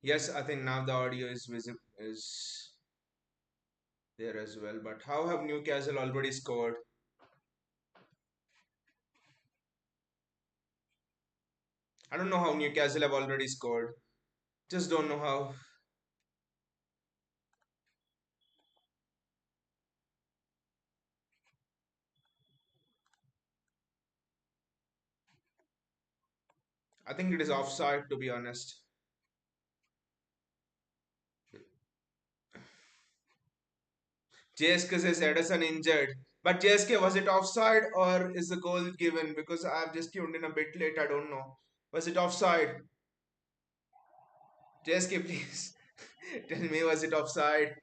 Yes, I think now the audio is visible is there as well. But how have Newcastle already scored? I don't know how Newcastle have already scored. Just don't know how. I think it is offside to be honest. JSK says Edison injured. But JSK, was it offside or is the goal given? Because I've just tuned in a bit late. I don't know. Was it offside? JSK, please tell me, was it offside?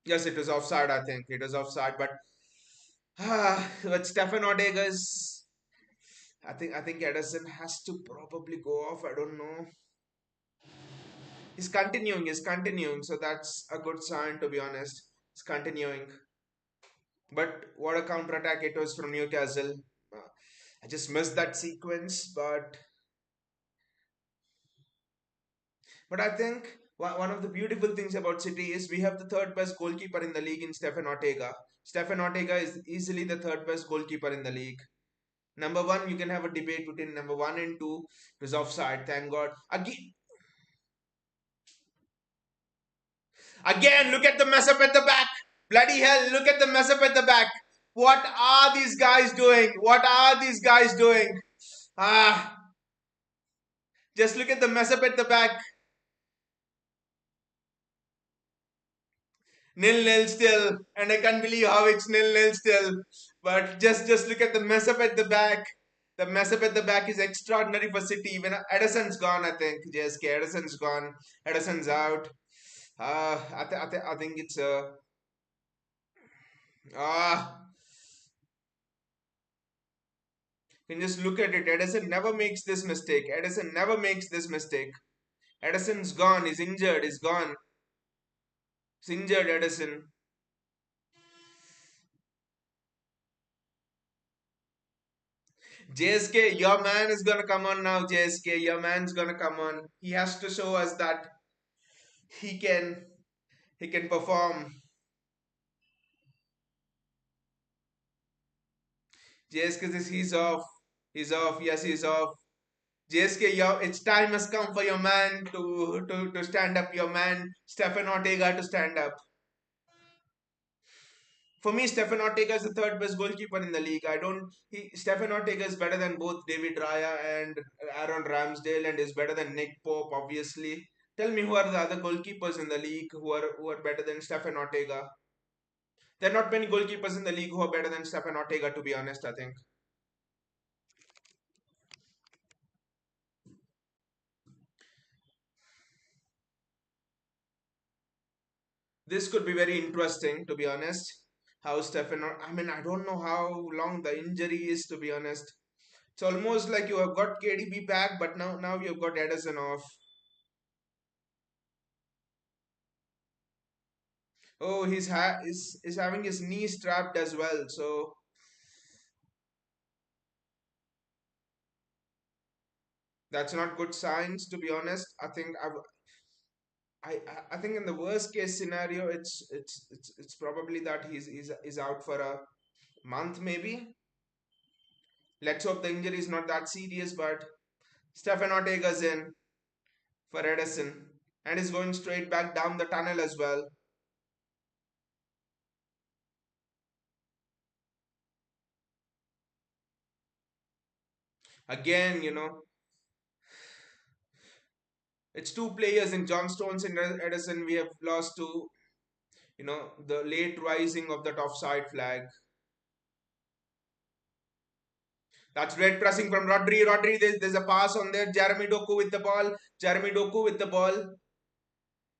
Yes, it was offside. I think it was offside. But Stefan Ortega's. I think Edison has to probably go off. I don't know. He's continuing. He's continuing. So that's a good sign, to be honest. He's continuing. But what a counter attack it was from Newcastle. Uh, I just missed that sequence, but I think one of the beautiful things about City is we have the third best goalkeeper in the league in Stefan Ortega. Stefan Ortega is easily the third best goalkeeper in the league. Number one, you can have a debate between number one and two. It was offside, thank God. Again, look at the mess up at the back. Bloody hell, look at the mess up at the back. What are these guys doing? What are these guys doing? Ah, just look at the mess up at the back. Nil-nil still, and I can't believe how it's nil-nil still. But just look at the mess up at the back. The mess up at the back is extraordinary for City. Even Edison's gone, I think. JSK, Edison's gone. Edison's out. I think it's ah. You can just look at it. Edison never makes this mistake. Edison never makes this mistake. Edison's gone. He's injured. He's gone. He's injured. Edison. JSK, your man is gonna come on now. JSK, your man's gonna come on. He has to show us that he can he can perform. JSK says he's off. He's off. Yes, he's off. JSK, it's time has come for your man to stand up. Your man Stefan Ortega to stand up. For me, Stefan Ortega is the third best goalkeeper in the league. I don't. Stefan Ortega is better than both David Raya and Aaron Ramsdale, and is better than Nick Pope. Obviously, tell me who are the other goalkeepers in the league who are better than Stefan Ortega? There are not many goalkeepers in the league who are better than Stefan Ortega. To be honest, I think this could be very interesting. To be honest, how I mean, I don't know how long the injury is. To be honest, it's almost like you have got KDB back, but now you've got Edison off. Oh, is having his knee strapped as well. So that's not good signs, to be honest. I think in the worst case scenario, it's probably that he's out for a month maybe. Let's hope the injury is not that serious. But Stefan Ortega's in for Edison and is going straight back down the tunnel as well. Again, it's two players in John Stones and Edison. We have lost to the late rising of that offside flag. That's great pressing from Rodri. Rodri, there's a pass on there. Jeremy Doku with the ball. Jeremy Doku with the ball.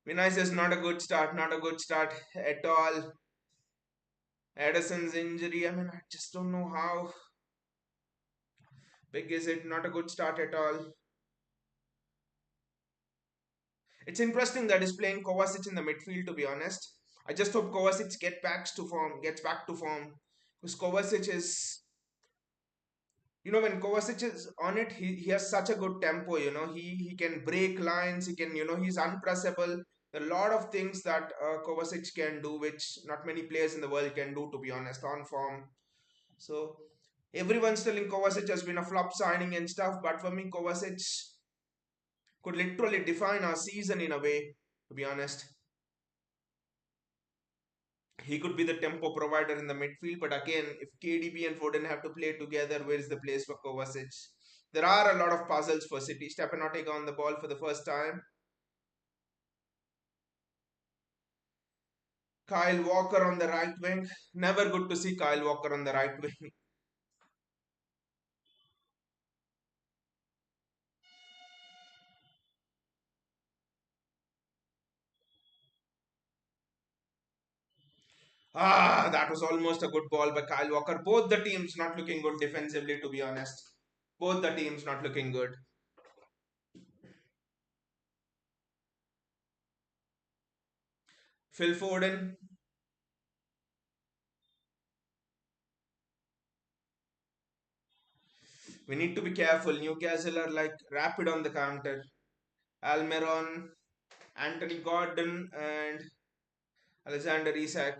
Vinay says not a good start. Not a good start at all. Edison's injury. I mean, I just don't know how big is it. Not a good start at all. It's interesting that he's playing Kovacic in the midfield. To be honest, I just hope Kovacic gets back to form. Gets back to form because Kovacic is When Kovacic is on it, he has such a good tempo. He can break lines. He can, he's unpressable. A lot of things that Kovacic can do, which not many players in the world can do, to be honest, on form. So everyone's telling Kovacic has been a flop signing and stuff, but for me, Kovacic could literally define our season in a way, to be honest. He could be the tempo provider in the midfield, but again, if KDB and Foden have to play together, where is the place for Kovacic? There are a lot of puzzles for City. Stepan Ortega on the ball for the first time. Kyle Walker on the right wing. Never good to see Kyle Walker on the right wing. That was almost a good ball by Kyle Walker. Both the teams not looking good defensively, to be honest. Both the teams not looking good. Phil Foden. We need to be careful. Newcastle are like rapid on the counter. Almiron, Anthony Gordon, and Alexander Isak.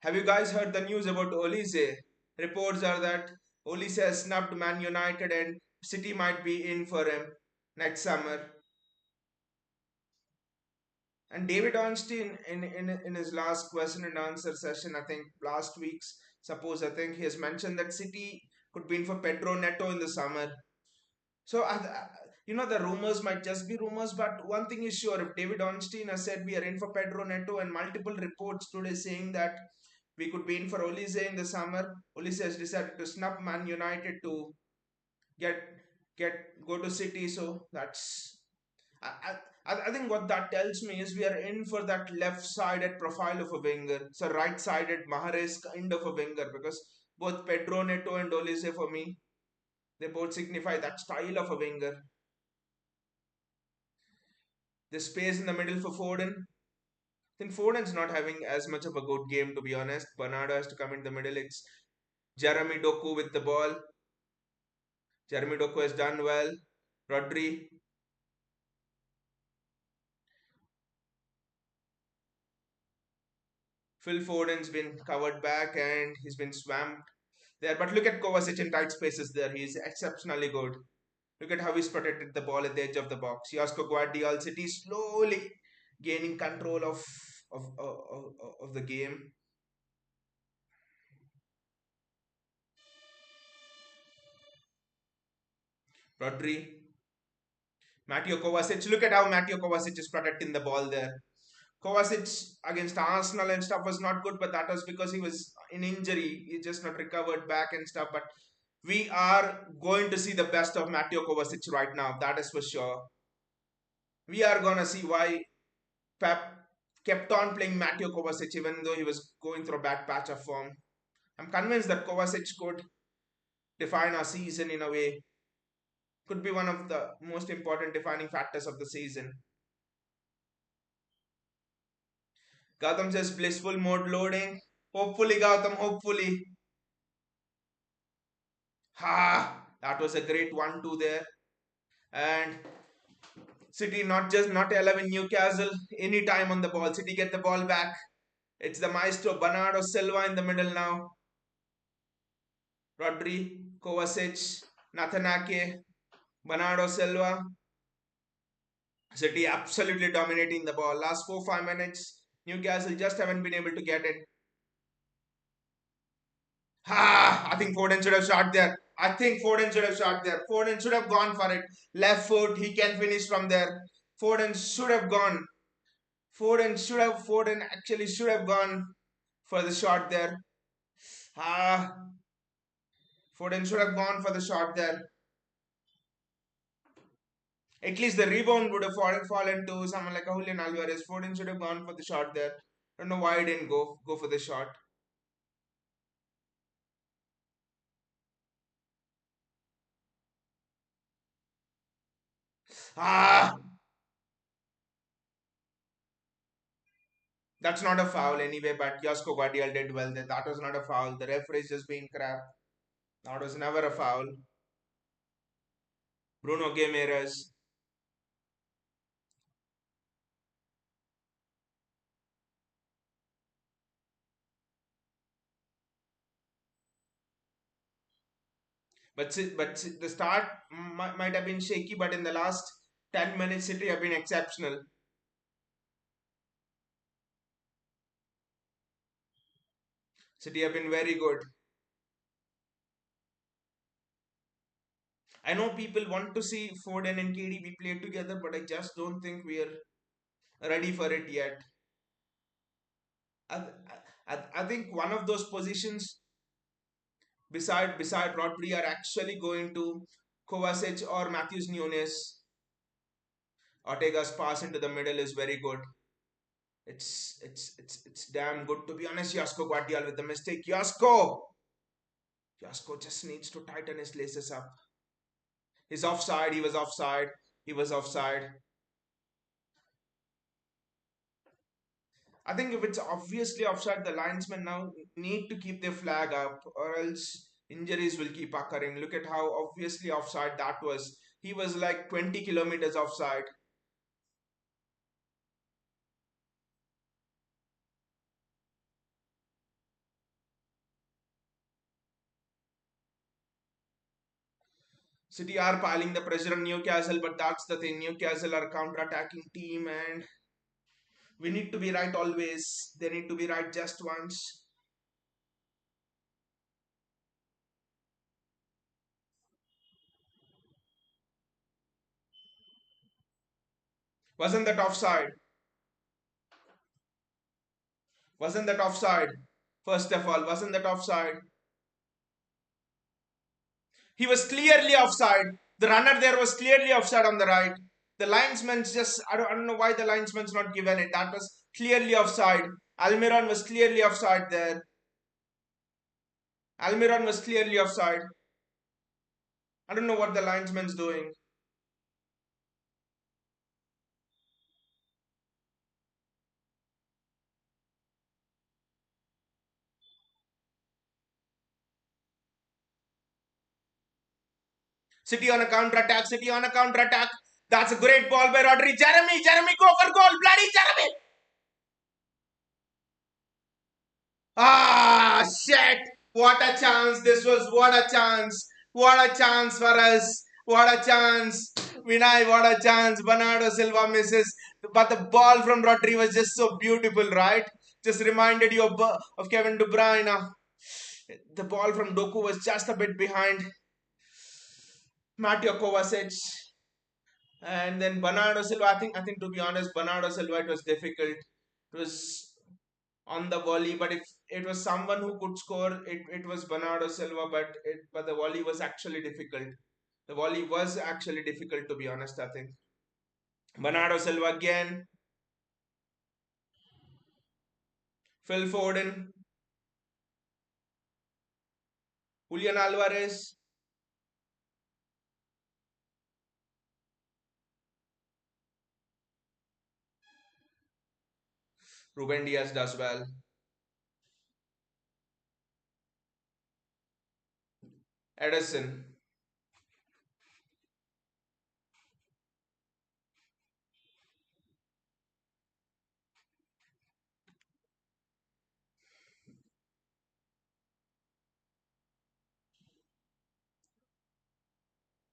Have you guys heard the news about Olise? Reports are that Olise has snubbed Man United and City might be in for him next summer. And David Ornstein, in his last question and answer session, I think last week's, I think he has mentioned that City could be in for Pedro Neto in the summer. So, the rumors might just be rumors, but one thing is sure, if David Ornstein has said we are in for Pedro Neto, and multiple reports today saying that we could be in for Olise in the summer, Olise has decided to snub Man United to get go to City. So that's I, I think what that tells me is we are in for that left-sided profile of a winger. It's a right-sided Mahrez kind of a winger because both Pedro Neto and Olise for me, they both signify that style of a winger. The space in the middle for Foden. I think Foden's not having as much of a good game, to be honest. Bernardo has to come in the middle. It's Jeremy Doku with the ball. Jeremy Doku has done well. Rodri. Phil Foden's been covered back and he's been swamped there. But look at Kovacic in tight spaces there. He's exceptionally good. Look at how he's protected the ball at the edge of the box. Josko Guardiola City slowly gaining control of the game. Rodri. Mateo Kovacic. Look at how Mateo Kovacic is protecting the ball there. Kovacic against Arsenal and stuff was not good, but that was because he was in injury. He just not recovered back and stuff. But we are going to see the best of Mateo Kovacic right now. That is for sure. We are gonna see why Pep kept on playing Mateo Kovacic even though he was going through a bad patch of form. I'm convinced that Kovacic could define our season in a way. Could be one of the most important defining factors of the season. Gautam says blissful mode loading. Hopefully, Gautam, hopefully. Ha! That was a great 1-2 there. And City not 11 Newcastle anytime on the ball. City get the ball back. It's the maestro Bernardo Silva in the middle now. Rodri, Kovacic, Nathan Ake, Bernardo Silva. City absolutely dominating the ball. Last 4-5 minutes, Newcastle just haven't been able to get it. Ha! I think Foden should have shot there. I think Foden should have shot there. Foden should have gone for it. Left foot, he can finish from there. Foden should have gone. Foden actually should have gone for the shot there. Ah, Foden should have gone for the shot there. At least the rebound would have fallen to someone like a Julian Alvarez. Foden should have gone for the shot there. I don't know why he didn't go for the shot. Ah, That's not a foul anyway, but Josko Guardiola did well there. That was not a foul. The referee's just being crap. That was never a foul. Bruno Guimaraes. The start might have been shaky, but in the last 10 minutes, City have been exceptional. City have been very good. I know people want to see Foden and KDB play together, but I just don't think we are ready for it yet. I, I think one of those positions beside Rodri are actually going to Kovacic or Matthews Nunes. Ortega's pass into the middle is very good. It's damn good to be honest. Yasko Guardiola with the mistake. Yasko just needs to tighten his laces up. He's offside. He was offside. He was offside. I think if it's obviously offside, the linesmen now need to keep their flag up, or else injuries will keep occurring. Look at how obviously offside that was. He was like 20 kilometers offside. City are piling the pressure on Newcastle, but that's the thing. Newcastle are a counter-attacking team, and we need to be right always. They need to be right just once. Wasn't that offside? Wasn't that offside? First of all, wasn't that offside? He was clearly offside. The runner there was clearly offside on the right. The linesman's just, I don't know why the linesman's not given it. That was clearly offside. Almiron was clearly offside there. Almiron was clearly offside. I don't know what the linesman's doing. City on a counter attack. City on a counter attack. That's a great ball by Rodri. Jeremy, go for goal. Bloody Jeremy. Ah, shit. What a chance. This was what a chance. What a chance for us. What a chance. Vinay, what a chance. Bernardo Silva misses. But the ball from Rodri was just so beautiful, right? Just reminded you of Kevin De Bruyne. The ball from Doku was just a bit behind Mateo Kovacic. And then Bernardo Silva, I think to be honest, Bernardo Silva, it was difficult. It was on the volley, but if it was someone who could score, it was Bernardo Silva, but the volley was actually difficult. The volley was actually difficult to be honest, I think. Bernardo Silva again, Phil Foden, Julian Alvarez, Ruben Diaz does well. Edison,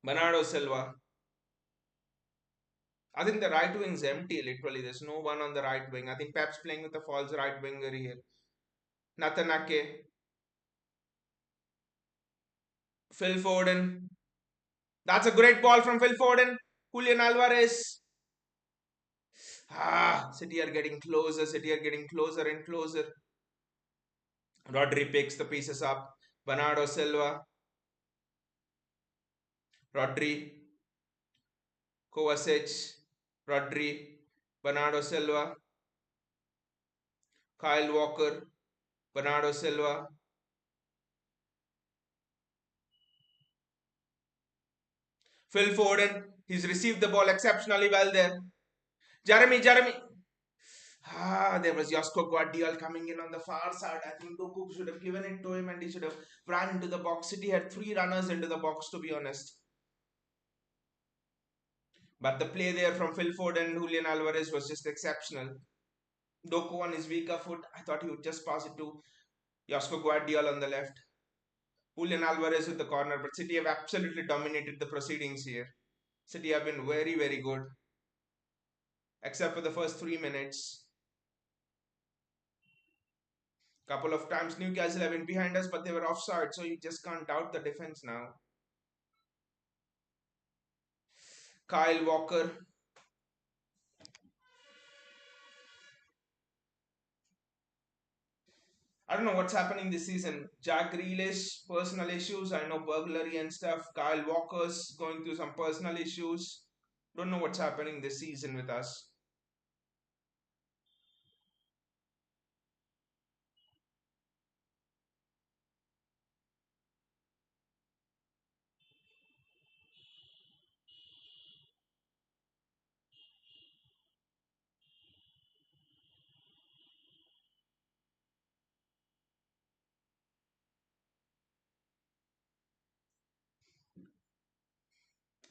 Bernardo Silva. I think the right wing's empty literally. There's no one on the right wing. I think Pep's playing with the false right winger here. Natanake, Phil Foden. That's a great ball from Phil Foden. Julian Alvarez. City are getting closer. City are getting closer and closer. Rodri picks the pieces up. Bernardo Silva. Rodri. Kovacic. Rodri. Bernardo Silva. Kyle Walker. Bernardo Silva. Phil Foden. He's received the ball exceptionally well there. Jeremy. There was Josko Guardiol coming in on the far side. I think Doku should have given it to him and he should have ran into the box. City had three runners into the box, to be honest. But the play there from Phil Ford and Julian Alvarez was just exceptional. Doku on his weaker foot, I thought he would just pass it to Josko Guardiol on the left. Julian Alvarez with the corner, but City have absolutely dominated the proceedings here. City have been very, very good, except for the first 3 minutes. Couple of times Newcastle have been behind us, but they were offside, so you just can't doubt the defense now. Kyle Walker. I don't know what's happening this season. Jack Grealish, personal issues. I know burglary and stuff. Kyle Walker's going through some personal issues. Don't know what's happening this season with us.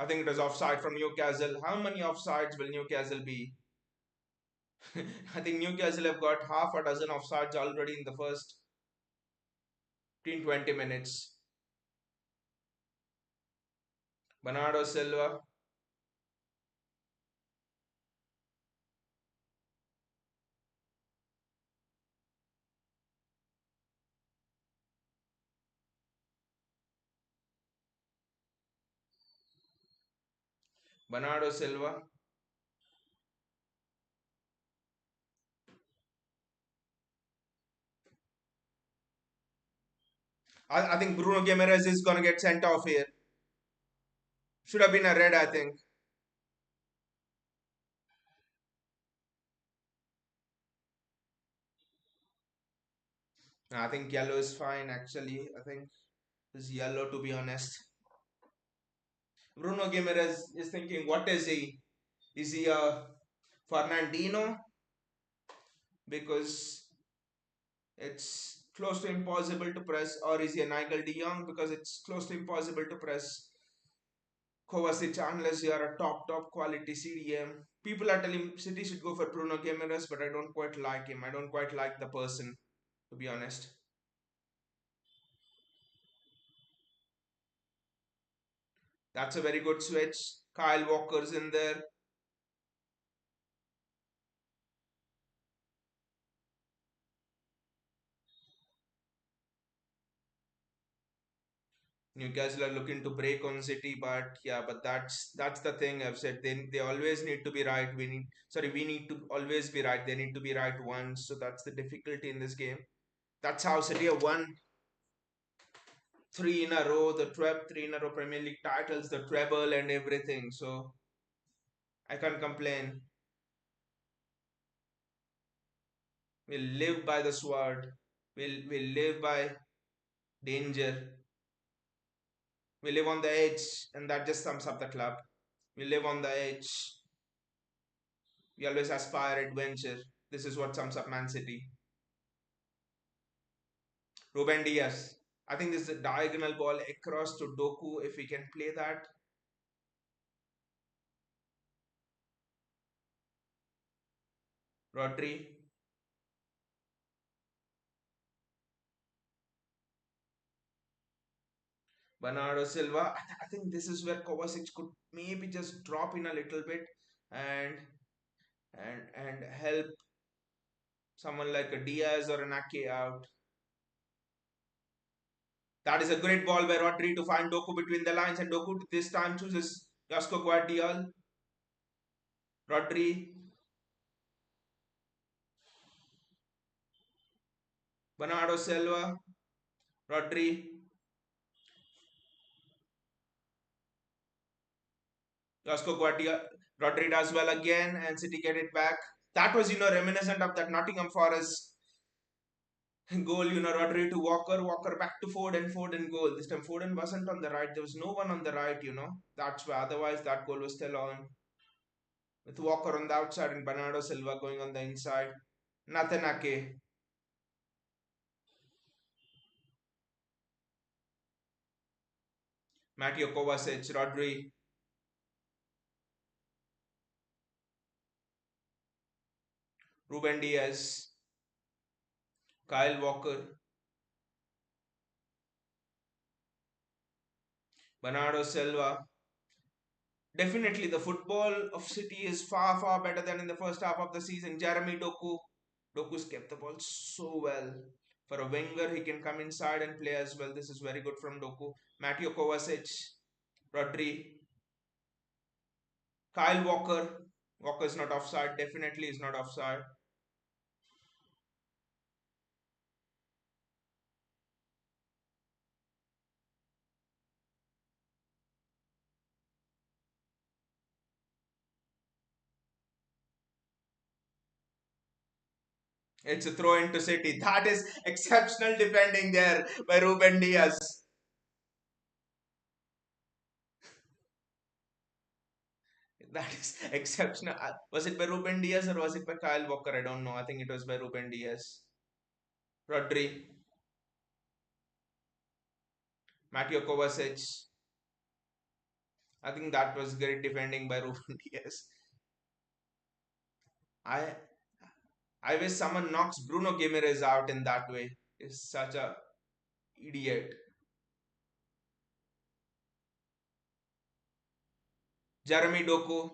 I think it was offside from Newcastle. How many offsides will Newcastle be? I think Newcastle have got half a dozen offsides already in the first 15 20 minutes. Bernardo Silva. Bernardo Silva. I think Bruno Guimaraes is going to get sent off here. Should have been a red, I think. I think yellow is fine, actually. I think it's yellow, to be honest. Bruno Guimaraes is thinking, what is he? Is he a Fernandino? Because it's close to impossible to press, or is he a Nigel de Jong? Because it's close to impossible to press Kovacic unless you are a top quality CDM. People are telling City should go for Bruno Guimaraes, but I don't quite like him. I don't quite like the person, to be honest. That's a very good switch. Kyle Walker's in there. Newcastle are looking to break on City, but yeah, but that's the thing I've said. They always need to be right. We need to always be right. They need to be right once. So that's the difficulty in this game. That's how City have won three in a row, the three in a row Premier League titles, the treble and everything. So I can't complain. We live by the sword. We live by danger. We live on the edge, and that just sums up the club. We live on the edge. We always aspire adventure. This is what sums up Man City. Ruben Diaz. I think this is a diagonal ball across to Doku. If we can play that, Rodri, Bernardo Silva. I think this is where Kovacic could maybe just drop in a little bit and and help someone like a Diaz or an Ake out. That is a great ball by Rodri to find Doku between the lines, and Doku this time chooses Josko Guardiol. Rodri, Bernardo Silva, Rodri, Josko Guardiol. Rodri does well again, and City get it back. That was, reminiscent of that Nottingham Forest goal, Rodri to Walker, Walker back to Ford, and Foden goal. This time Foden wasn't on the right. There was no one on the right. That's why. Otherwise, that goal was still on. with Walker on the outside and Bernardo Silva going on the inside. Natanake, Mateo Kovacic, Rodri, Ruben Diaz, Kyle Walker, Bernardo Silva. Definitely, the football of City is far, far better than in the first half of the season. Jeremy Doku. Doku's kept the ball so well. For a winger, he can come inside and play as well. This is very good from Doku. Mateo Kovacic, Rodri, Kyle Walker. Walker's not offside. Definitely is not offside. It's a throw into City. That is exceptional defending there by Ruben Diaz. That is exceptional. Was it by Ruben Diaz or was it by Kyle Walker? I don't know. I think it was by Ruben Diaz. Rodri, Mateo Kovacic. I think that was great defending by Ruben Diaz. I I wish someone knocks Bruno Gimenez out in that way. Is such a idiot. Jeremy Doku.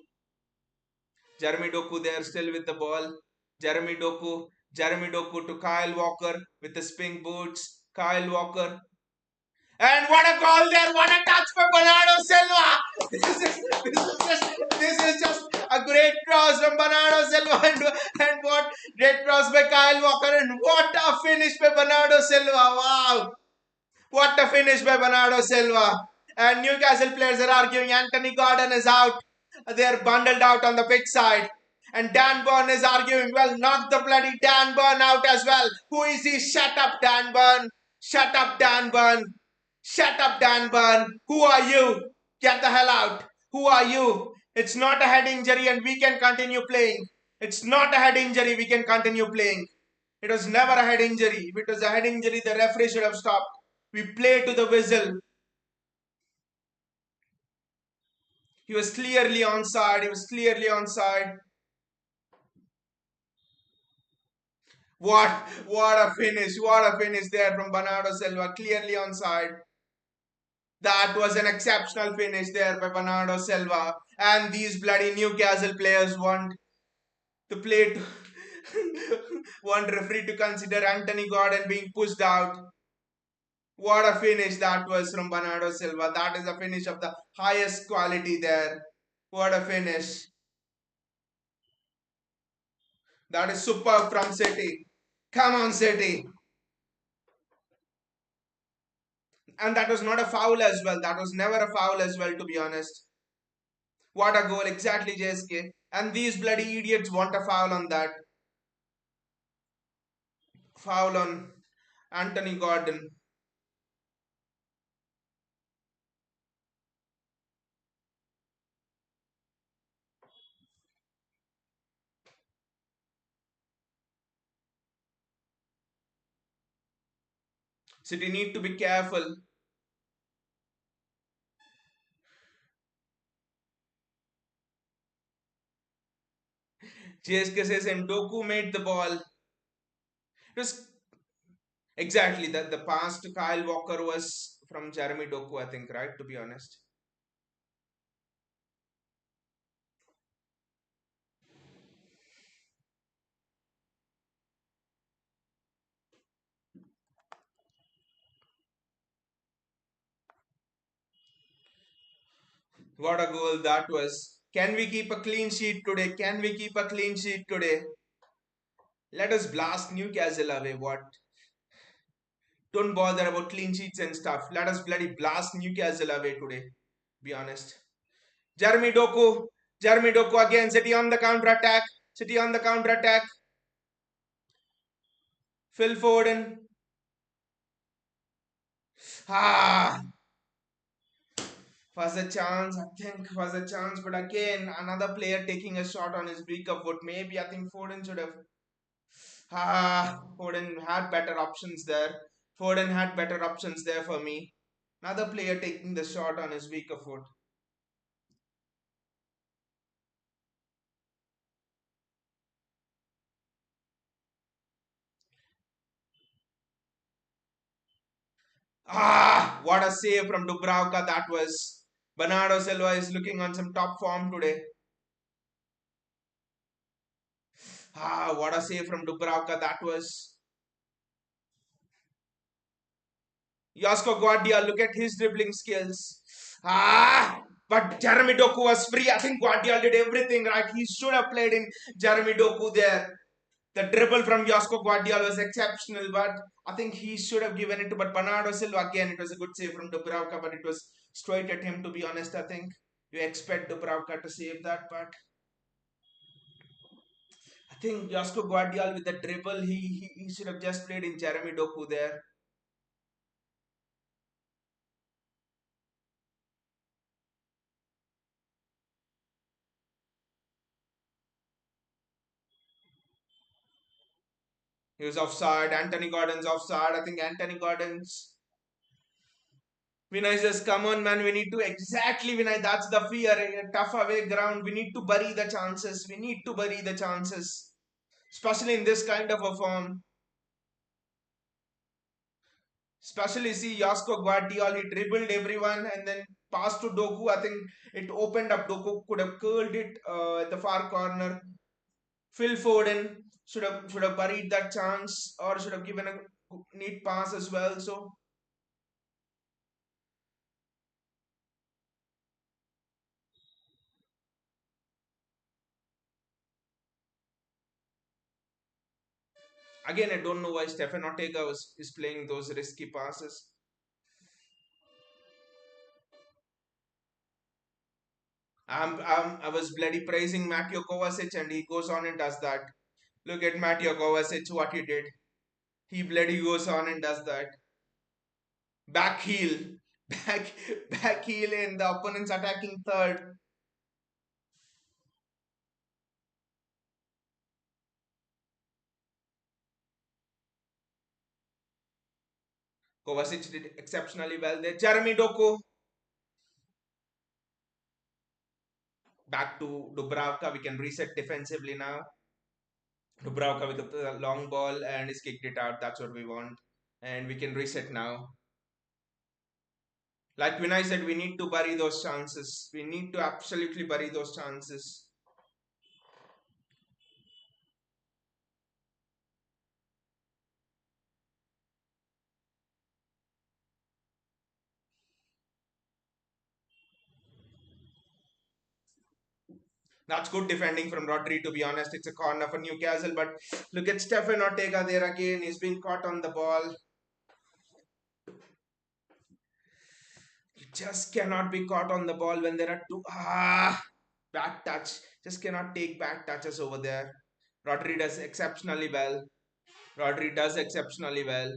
Jeremy Doku there still with the ball. Jeremy Doku. Jeremy Doku to Kyle Walker with the spin boots. Kyle Walker. And what a goal there! What a touch for Bernardo Silva! This is just a great cross from Bernardo Silva and what great cross by Kyle Walker and what a finish by Bernardo Silva! Wow! What a finish by Bernardo Silva. And Newcastle players are arguing Anthony Gordon is out. They're bundled out on the pitch side. And Dan Burn is arguing, well, knock the bloody Dan Burn out as well. Who is he? Shut up, Dan Burn. Shut up, Dan Burn. Shut up, Dan Burn. Who are you? Get the hell out. Who are you? It's not a head injury and we can continue playing. It's not a head injury, we can continue playing. It was never a head injury. If it was a head injury, the referee should have stopped. We play to the whistle. He was clearly onside. He was clearly onside. What a finish. What a finish there from Bernardo Silva. Clearly onside. That was an exceptional finish there by Bernardo Silva. And these bloody Newcastle players want to play to want referee to consider Anthony Gordon being pushed out. What a finish that was from Bernardo Silva. That is a finish of the highest quality there. What a finish. That is superb from City. Come on, City. And that was not a foul as well. That was never a foul as well, to be honest. What a goal. Exactly, JSK. And these bloody idiots want a foul on that. Foul on Anthony Gordon. City need to be careful. JSK says Ndoku made the ball. It was exactly that the pass to Kyle Walker was from Jeremy Doku, I think, right? To be honest. What a goal that was. Can we keep a clean sheet today? Can we keep a clean sheet today? Let us blast Newcastle away. What? Don't bother about clean sheets and stuff. Let us bloody blast Newcastle away today. Be honest. Jeremy Doku. Jeremy Doku again. City on the counter attack. City on the counter attack. Phil Foden. Ah. Was a chance, I think was a chance, but again, another player taking a shot on his weaker foot. Maybe I think Foden should have. Foden had better options there. Foden had better options there for me. Another player taking the shot on his weaker foot. What a save from Dubravka that was. Bernardo Silva is looking on some top form today. What a save from Dubravka that was. Josko Guardiola, look at his dribbling skills. But Jeremy Doku was free. I think Guardiola did everything right. He should have played in Jeremy Doku there. The dribble from Josko Guardiola was exceptional, but I think he should have given it to. But Bernardo Silva, again, it was a good save from Dubravka, but it was straight at him, to be honest. I think you expect Dubravka to save that, but I think Josko Guardiola with the dribble, he should have just played in Jeremy Doku there. He was offside. Anthony Gordon's offside. I think Anthony Gordon's. Vinay says, come on, man. We need to exactly, Vinay. That's the fear. A tough away ground. We need to bury the chances. We need to bury the chances, especially in this kind of a form. Especially see Josko Guardiola. He dribbled everyone and then passed to Doku. I think it opened up. Doku could have curled it at the far corner. Phil Foden should have buried that chance or should have given a neat pass as well. So again, I don't know why Stefan Ortega is playing those risky passes. I was bloody praising Mateo Kovacic and he goes on and does that. Look at Mateo Kovacic, what he did. He bloody goes on and does that. Back heel. Back, back heel and the opponent's attacking third. Kovacic did exceptionally well there. Jeremy Doku. Back to Dubravka. We can reset defensively now. Dubravka with a long ball and he's kicked it out. That's what we want. And we can reset now. Like when I said, we need to bury those chances. We need to absolutely bury those chances. That's good defending from Rodri, to be honest. It's a corner for Newcastle, but look at Stefan Ortega there again. He's been caught on the ball. You just cannot be caught on the ball when there are two. Back touch. Just cannot take back touches over there. Rodri does exceptionally well. Rodri does exceptionally well.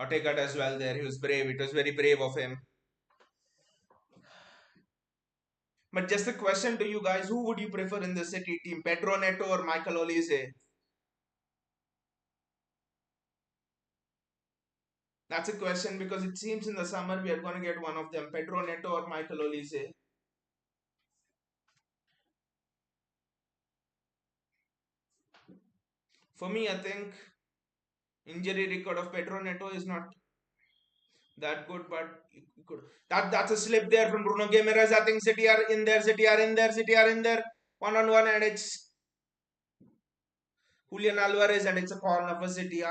Ortega does well there. He was brave. It was very brave of him. But just a question to you guys: who would you prefer in the City team, Pedro Neto or Michael Olise? That's a question because it seems in the summer we are going to get one of them, Pedro Neto or Michael Olise. For me, I think injury record of Pedro Neto is not that good, but you could, that's a slip there from Bruno Guimaraes. I think City are in there, City are in there, City are in there, one on one, and it's Julian Alvarez, and it's a corner for City.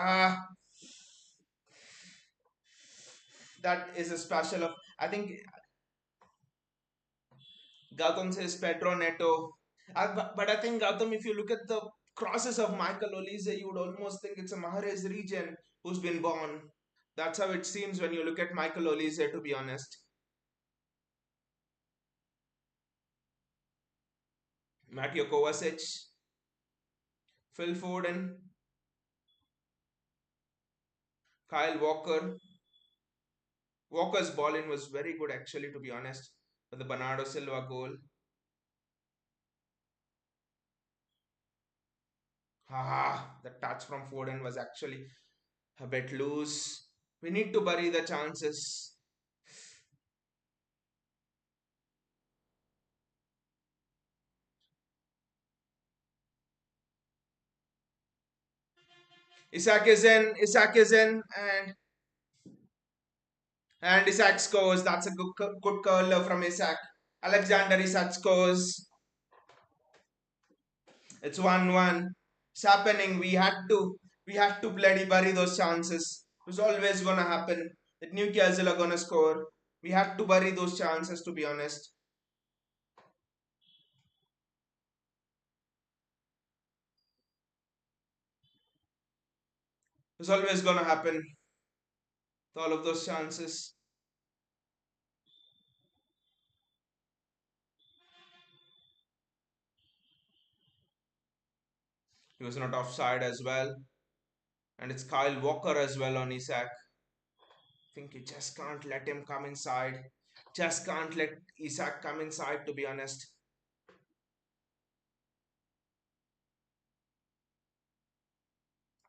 That is a special of. I think Gautam says Pedro Neto. But I think Gautam, if you look at the Crosses of Michael Olise, you would almost think it's a Mahrez region who's been born. That's how it seems when you look at Michael Olise, to be honest. Mateo Kovacic, Phil Foden, Kyle Walker. Walker's ball in was very good, actually, to be honest, for the Bernardo Silva goal. The touch from Foden was actually a bit loose. We need to bury the chances. Isak is in, and Isak scores. That's a good curler from Isak. Alexander Isak scores. It's 1-1. It's happening. We had to bloody bury those chances. It was always gonna happen that Newcastle are gonna score. We had to bury those chances, to be honest. It was always gonna happen with all of those chances. He was not offside as well. And it's Kyle Walker as well on Isak. I think you just can't let him come inside. Just can't let Isak come inside, to be honest.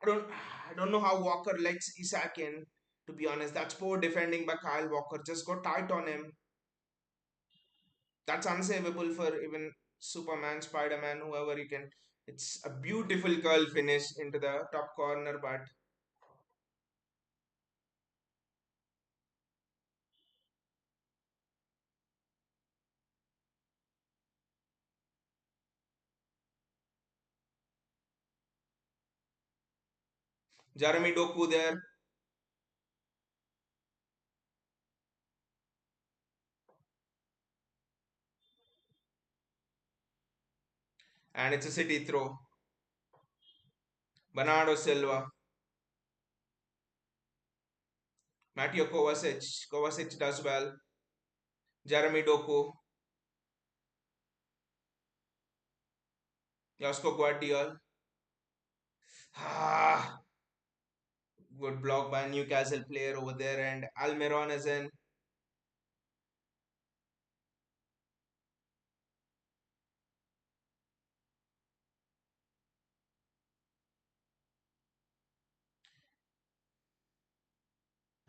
I don't know how Walker lets Isak in. To be honest, that's poor defending by Kyle Walker. Just go tight on him. That's unsavable for even Superman, Spider-Man, whoever you can. It's a beautiful curl finish into the top corner, but Jeremy Doku there, and it's a City throw. Bernardo Silva, Mateo Kovacic. Kovacic does well. Jeremy Doku, Josko Guardiola. Ah, good block by a Newcastle player over there, and Almiron is in.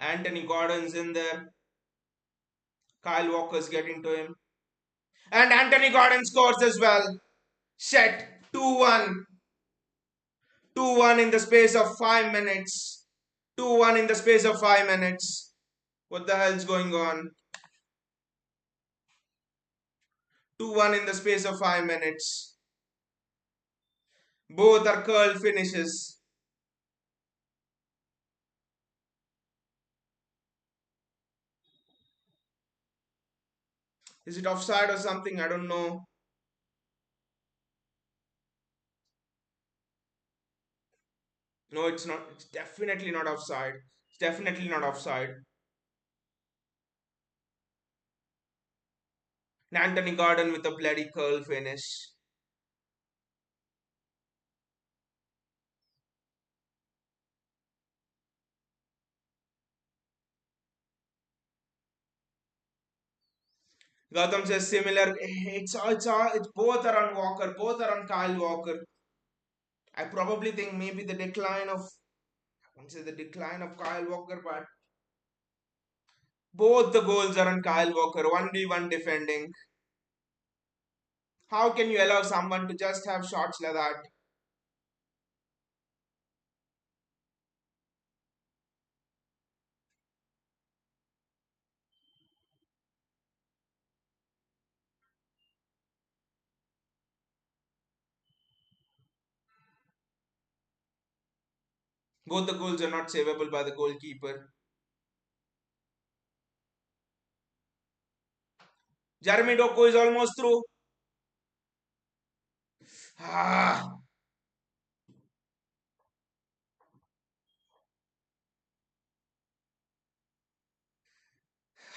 Anthony Gordon's in there. Kyle Walker's getting to him. And Anthony Gordon scores as well. Set 2-1. 2-1 in the space of 5 minutes. 2-1 in the space of 5 minutes. What the hell's going on? 2-1 in the space of 5 minutes. Both are curl finishes. Is it offside or something? I don't know. No, it's not. It's definitely not offside. It's definitely not offside. Anthony Gordon with a bloody curl finish. Gautam says similar. It's both are on Walker. Both are on Kyle Walker. I probably think maybe the decline of I won't say the decline of Kyle Walker, but both the goals are on Kyle Walker. 1v1 defending. How can you allow someone to just have shots like that? Both the goals are not savable by the goalkeeper. Jeremy Doku is almost through. Ah,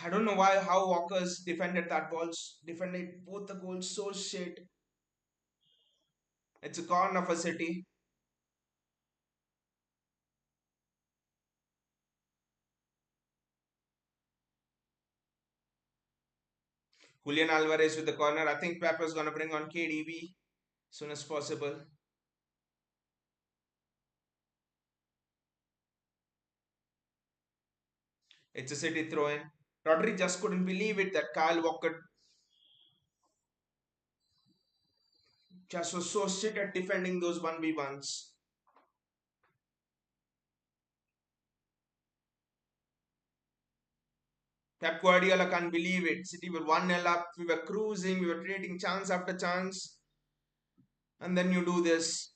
I don't know why how Walker's defended that ball, defended both the goals so shit. It's a corner for City. Julian Alvarez with the corner. I think Pep is gonna bring on KDB soon as possible. It's a City throw in. Rodri just couldn't believe it that Kyle Walker just was so shit at defending those 1v1s. Pep Guardiola can't believe it. City were 1-0 up. We were cruising. We were creating chance after chance. And then you do this.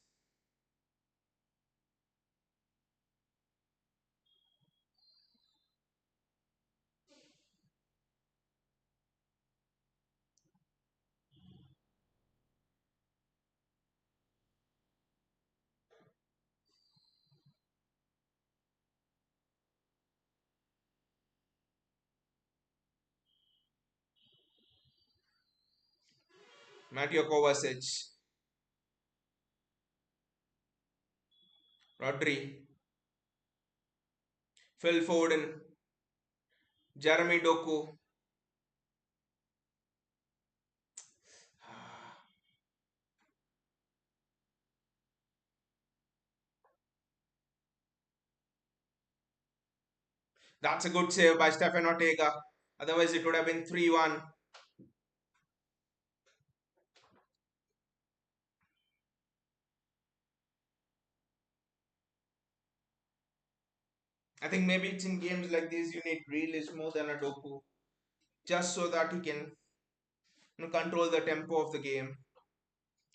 Mateo Kovacic, Rodri, Phil Foden, Jeremy Doku. That's a good save by Stefan Ortega. Otherwise, it would have been 3-1. I think maybe it's in games like this you need Grealish more than a Doku, just so that he can control the tempo of the game.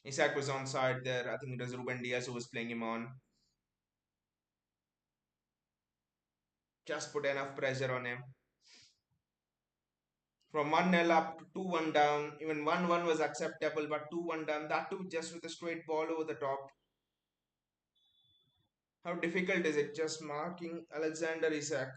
Isak was on side there. I think it was Ruben Diaz who was playing him on. Just put enough pressure on him. From 1-0 up to 2-1 down, even 1-1 was acceptable, but 2-1 down, that too just with a straight ball over the top. How difficult is it just marking Alexander Isak?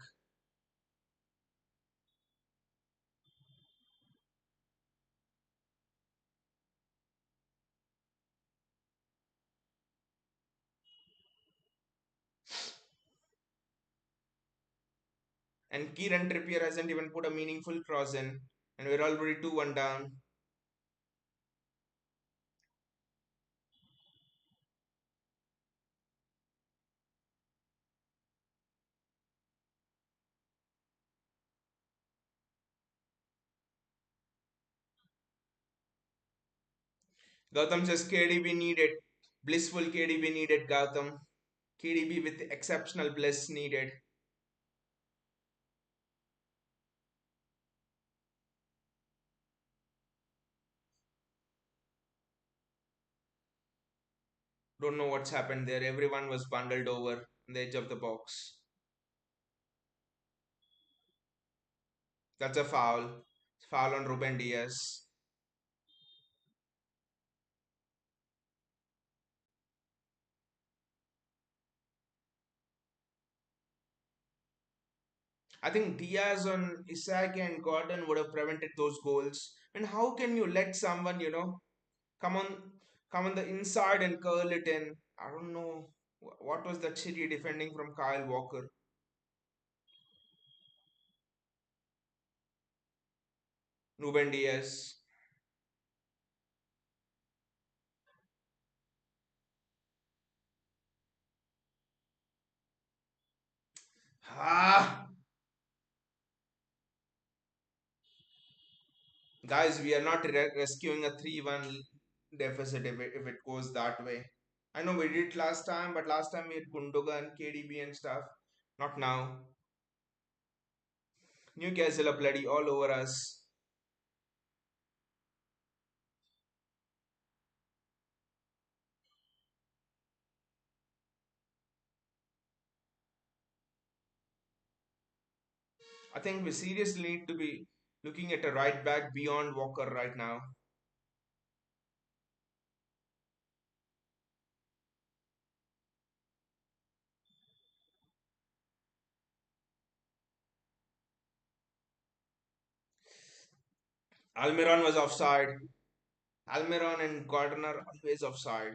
And Kieran Trippier hasn't even put a meaningful cross in, and we're already 2-1 down. Gautam says KDB needed. Blissful KDB needed, Gautam. KDB with exceptional bliss needed. Don't know what's happened there. Everyone was bundled over on the edge of the box. That's a foul. Foul on Ruben Diaz. I think Diaz on Isak and Gordon would have prevented those goals. And how can you let someone, come on, come on the inside and curl it in? I don't know. What was that shitty defending from Kyle Walker? Ruben Diaz. Ah, guys, we are not rescuing a 3-1 deficit if it goes that way. I know we did last time, but last time we had Gundogan, KDB, and stuff. Not now. Newcastle are bloody all over us. I think we seriously need to be looking at a right back beyond Walker right now. Almiron was offside. Almiron and Gardner always offside.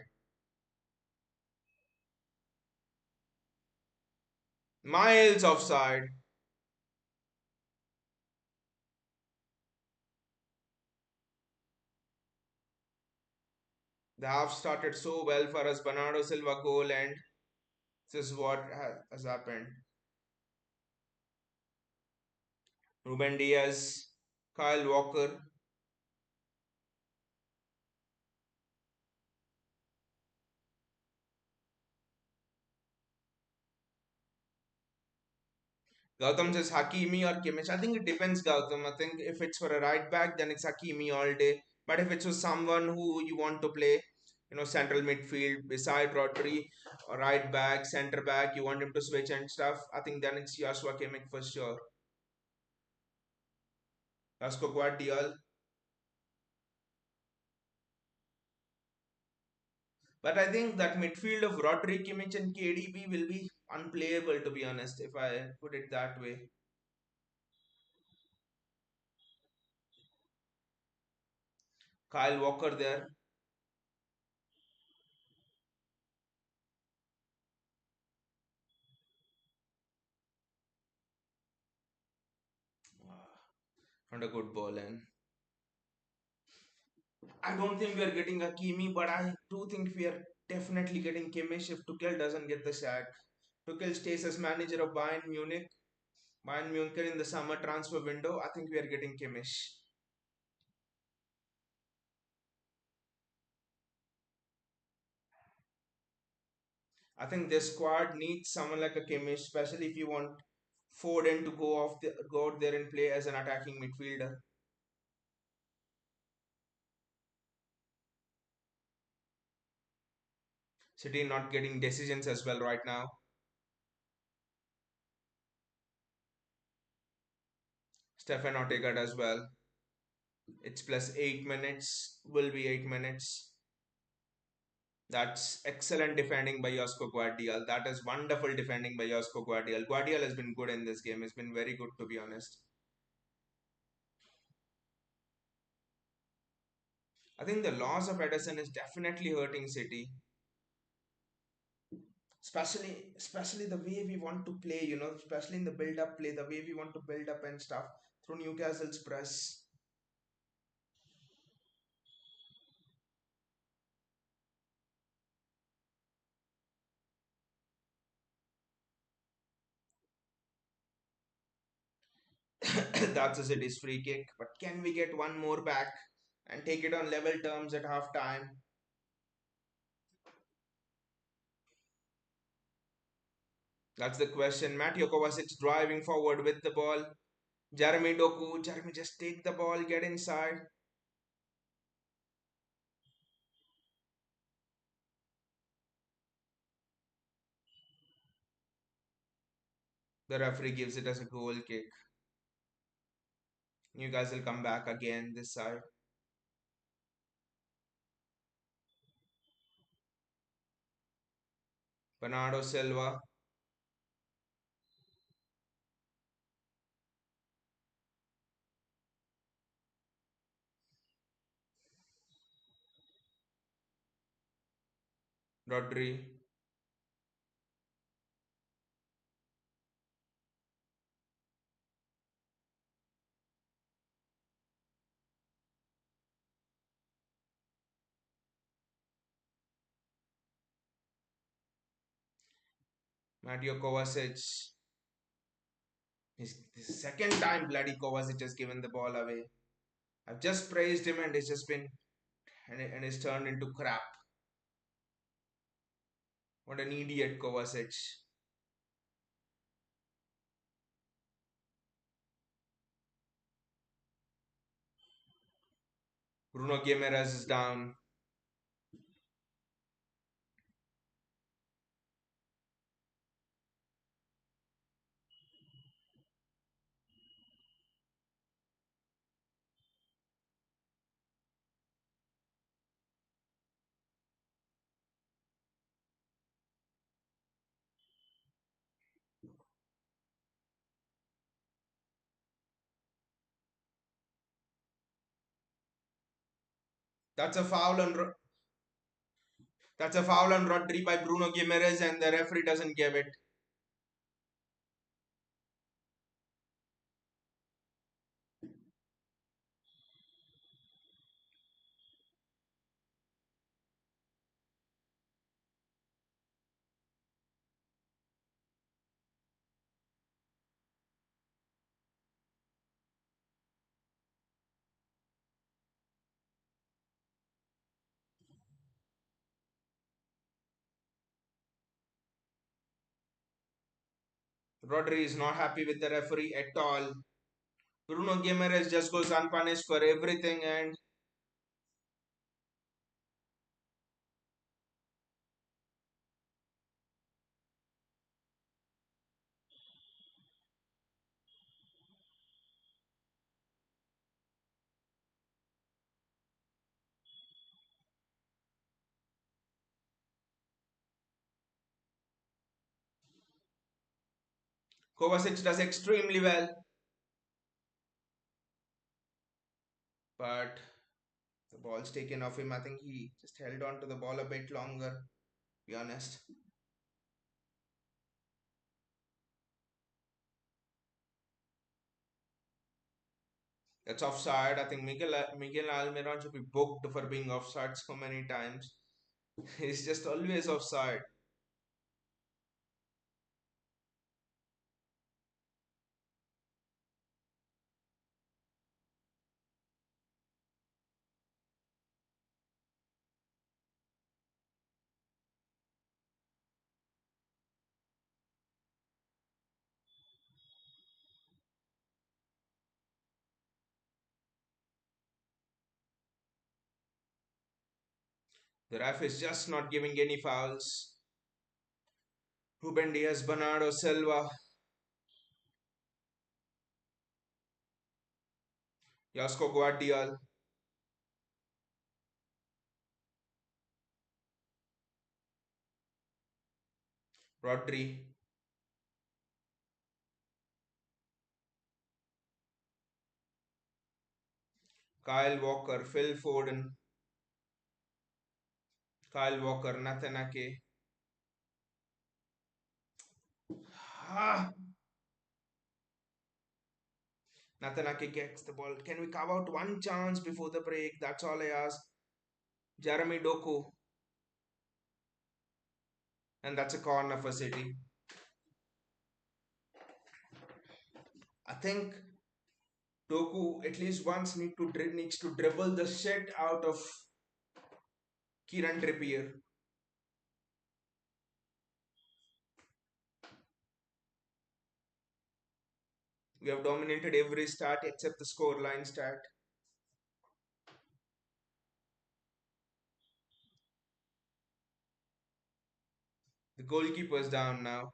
Miles offside. The half started so well for us. Bernardo Silva goal, and this is what has happened. Ruben Diaz, Kyle Walker. Gautam says Hakimi or Kimmich. I think it depends, Gautam. I think if it's for a right back, then it's Hakimi all day. But if it's for someone who you want to play, central midfield beside Rodri, or right back, centre back, you want him to switch and stuff, I think then it's Joshua Kimmich for sure. Vasco Guardiola. But I think that midfield of Rodri, Kimmich, and KDB will be unplayable, to be honest, if I put it that way. Kyle Walker there. Not a good ball, and I don't think we are getting Hakimi, but I do think we are definitely getting Kimmich if Tuchel doesn't get the sack. Tuchel stays as manager of Bayern Munich. Bayern Munich in the summer transfer window. I think we are getting Kimmich. I think this squad needs someone like a Kimmich, especially if you want Foden to go out there and play as an attacking midfielder. City not getting decisions as well right now. Stefan Ortega as well. It's plus 8 minutes. Will be 8 minutes. That's excellent defending by Josko Guardiola. That is wonderful defending by Josko Guardiola. Guardiola has been good in this game. He's been very good, to be honest. I think the loss of Ederson is definitely hurting City, especially the way we want to play. Especially in the build-up play, the way we want to build up and stuff through Newcastle's press. That's a City's free kick. But can we get one more back and take it on level terms at half time? That's the question. Mateo Kovacic driving forward with the ball. Jeremy Doku, Jeremy, just take the ball, get inside. The referee gives it as a goal kick. Newcastle come back again this side. Bernardo Silva, Rodri, Mateo Kovacic. This second time bloody Kovacic has given the ball away. I've just praised him and it's just been and it's turned into crap. What an idiot Kovacic. Bruno Guimaraes is down. That's a foul on that's a foul on Rodri by Bruno Guimaraes, and the referee doesn't give it. Rodri is not happy with the referee at all. Bruno Guimaraes just goes unpunished for everything, and Kovacic does extremely well, but the ball's taken off him. I think he just held on to the ball a bit longer, to be honest. That's offside. I think Miguel Almiron should be booked for being offside so many times. He's just always offside. The ref is just not giving any fouls. Ruben Diaz, Bernardo Silva, Josko Guardiol, Rodri, Kyle Walker, Phil Foden, Kyle Walker, Nathan Ake. Ah, Nathan Ake gets the ball. Can we carve out one chance before the break? That's all I ask. Jeremy Doku, and that's a corner for City. I think Doku at least once needs to dribble the shit out of Kieran Trippier. We have dominated every stat except the scoreline stat. The goalkeeper's down now.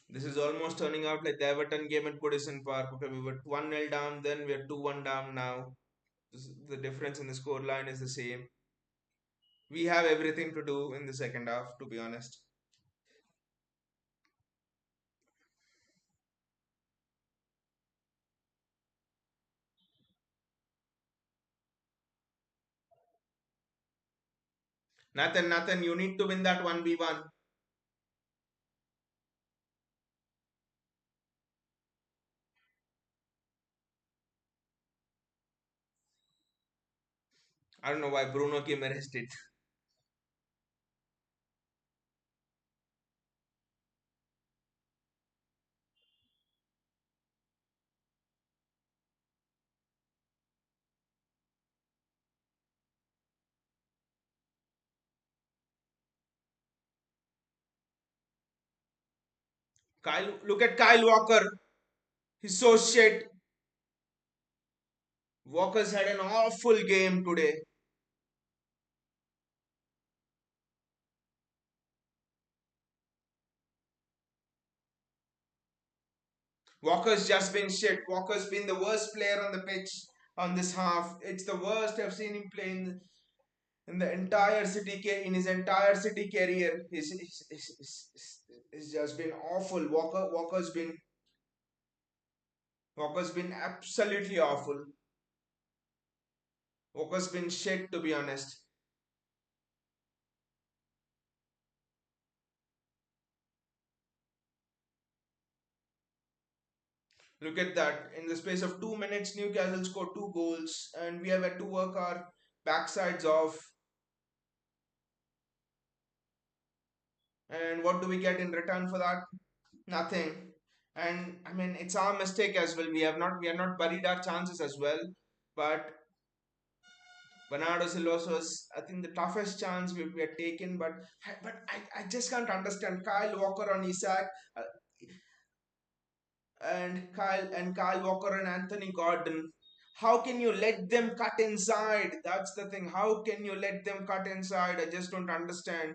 This is almost turning out like the Everton game at Goodison Park. Okay, we were 1-0 down, then we're 2-1 down now. The difference in the scoreline is the same. We have everything to do in the second half, to be honest. Nathan, you need to win that 1v1. I don't know why Bruno came arrested. Look at Kyle Walker. He's so shit. Walker's had an awful game today. Walker's just been shit. Walker's been the worst player on the pitch on this half. It's the worst I've seen him play in the entire in his entire City career. He's just been awful. Walker's been absolutely awful. Walker's been shit, to be honest. Look at that. In the space of 2 minutes, Newcastle scored two goals, and we have had to work our backsides off. And what do we get in return for that? Nothing. And I mean, it's our mistake as well. We have not buried our chances as well. But Bernardo Silva was, I think, the toughest chance we had taken. But I just can't understand Kyle Walker on Isaac, uh, and Kyle Walker and Anthony Gordon. How can you let them cut inside? That's the thing. How can you let them cut inside? I just don't understand.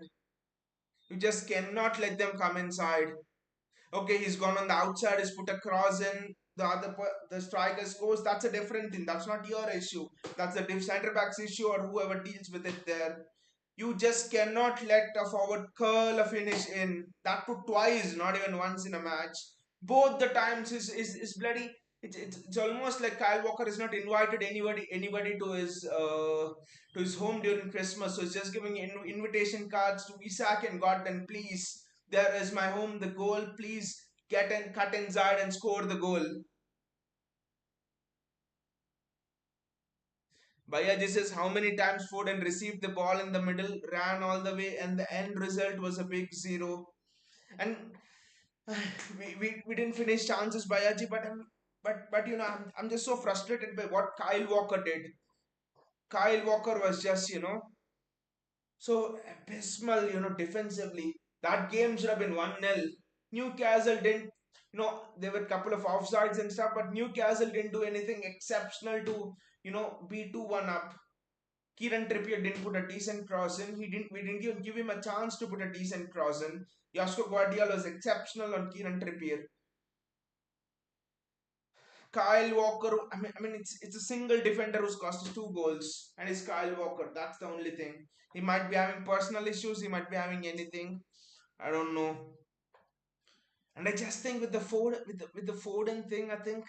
You just cannot let them come inside. Okay, he's gone on the outside, he's put a cross in, the striker scores. That's a different thing. That's not your issue. That's the center back's issue, or whoever deals with it there. You just cannot let a forward curl a finish in. That too twice, not even once in a match. Both the times is bloody. It's almost like Kyle Walker has not invited anybody to his home during Christmas. So he's just giving invitation cards to Isak and Gordon. Please, there is my home. The goal. Please get and cut inside and score the goal. Baya, this is how many times Foden received the ball in the middle, ran all the way, and the end result was a big zero. And we didn't finish chances, Bayaji, but I'm just so frustrated by what Kyle Walker did. Kyle Walker was just so abysmal, defensively. That game should have been 1-0. Newcastle didn't, there were a couple of offsides and stuff, but Newcastle didn't do anything exceptional to, be 2-1 up. Kieran Trippier didn't put a decent cross in. We didn't even give him a chance to put a decent cross in. Josko Guardiola was exceptional on Kieran Trippier. Kyle Walker, I mean, it's a single defender who's cost us two goals, and it's Kyle Walker. That's the only thing. He might be having personal issues. He might be having anything. I don't know. And I just think with the with the Foden thing, I think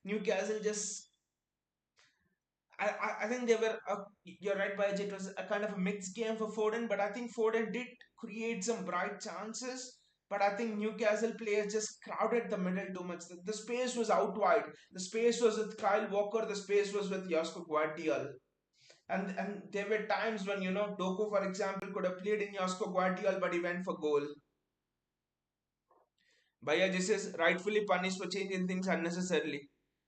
Newcastle just I think they were. You're right, Bajay. It was a kind of a mixed game for Foden, but I think Foden did create some bright chances. But I think Newcastle players just crowded the middle too much. The space was out wide. The space was with Kyle Walker. The space was with Josko Guardiola. And there were times when Doku, for example, could have played in Josko Guardiola, but he went for goal. Baya, this is rightfully punished for changing things unnecessarily.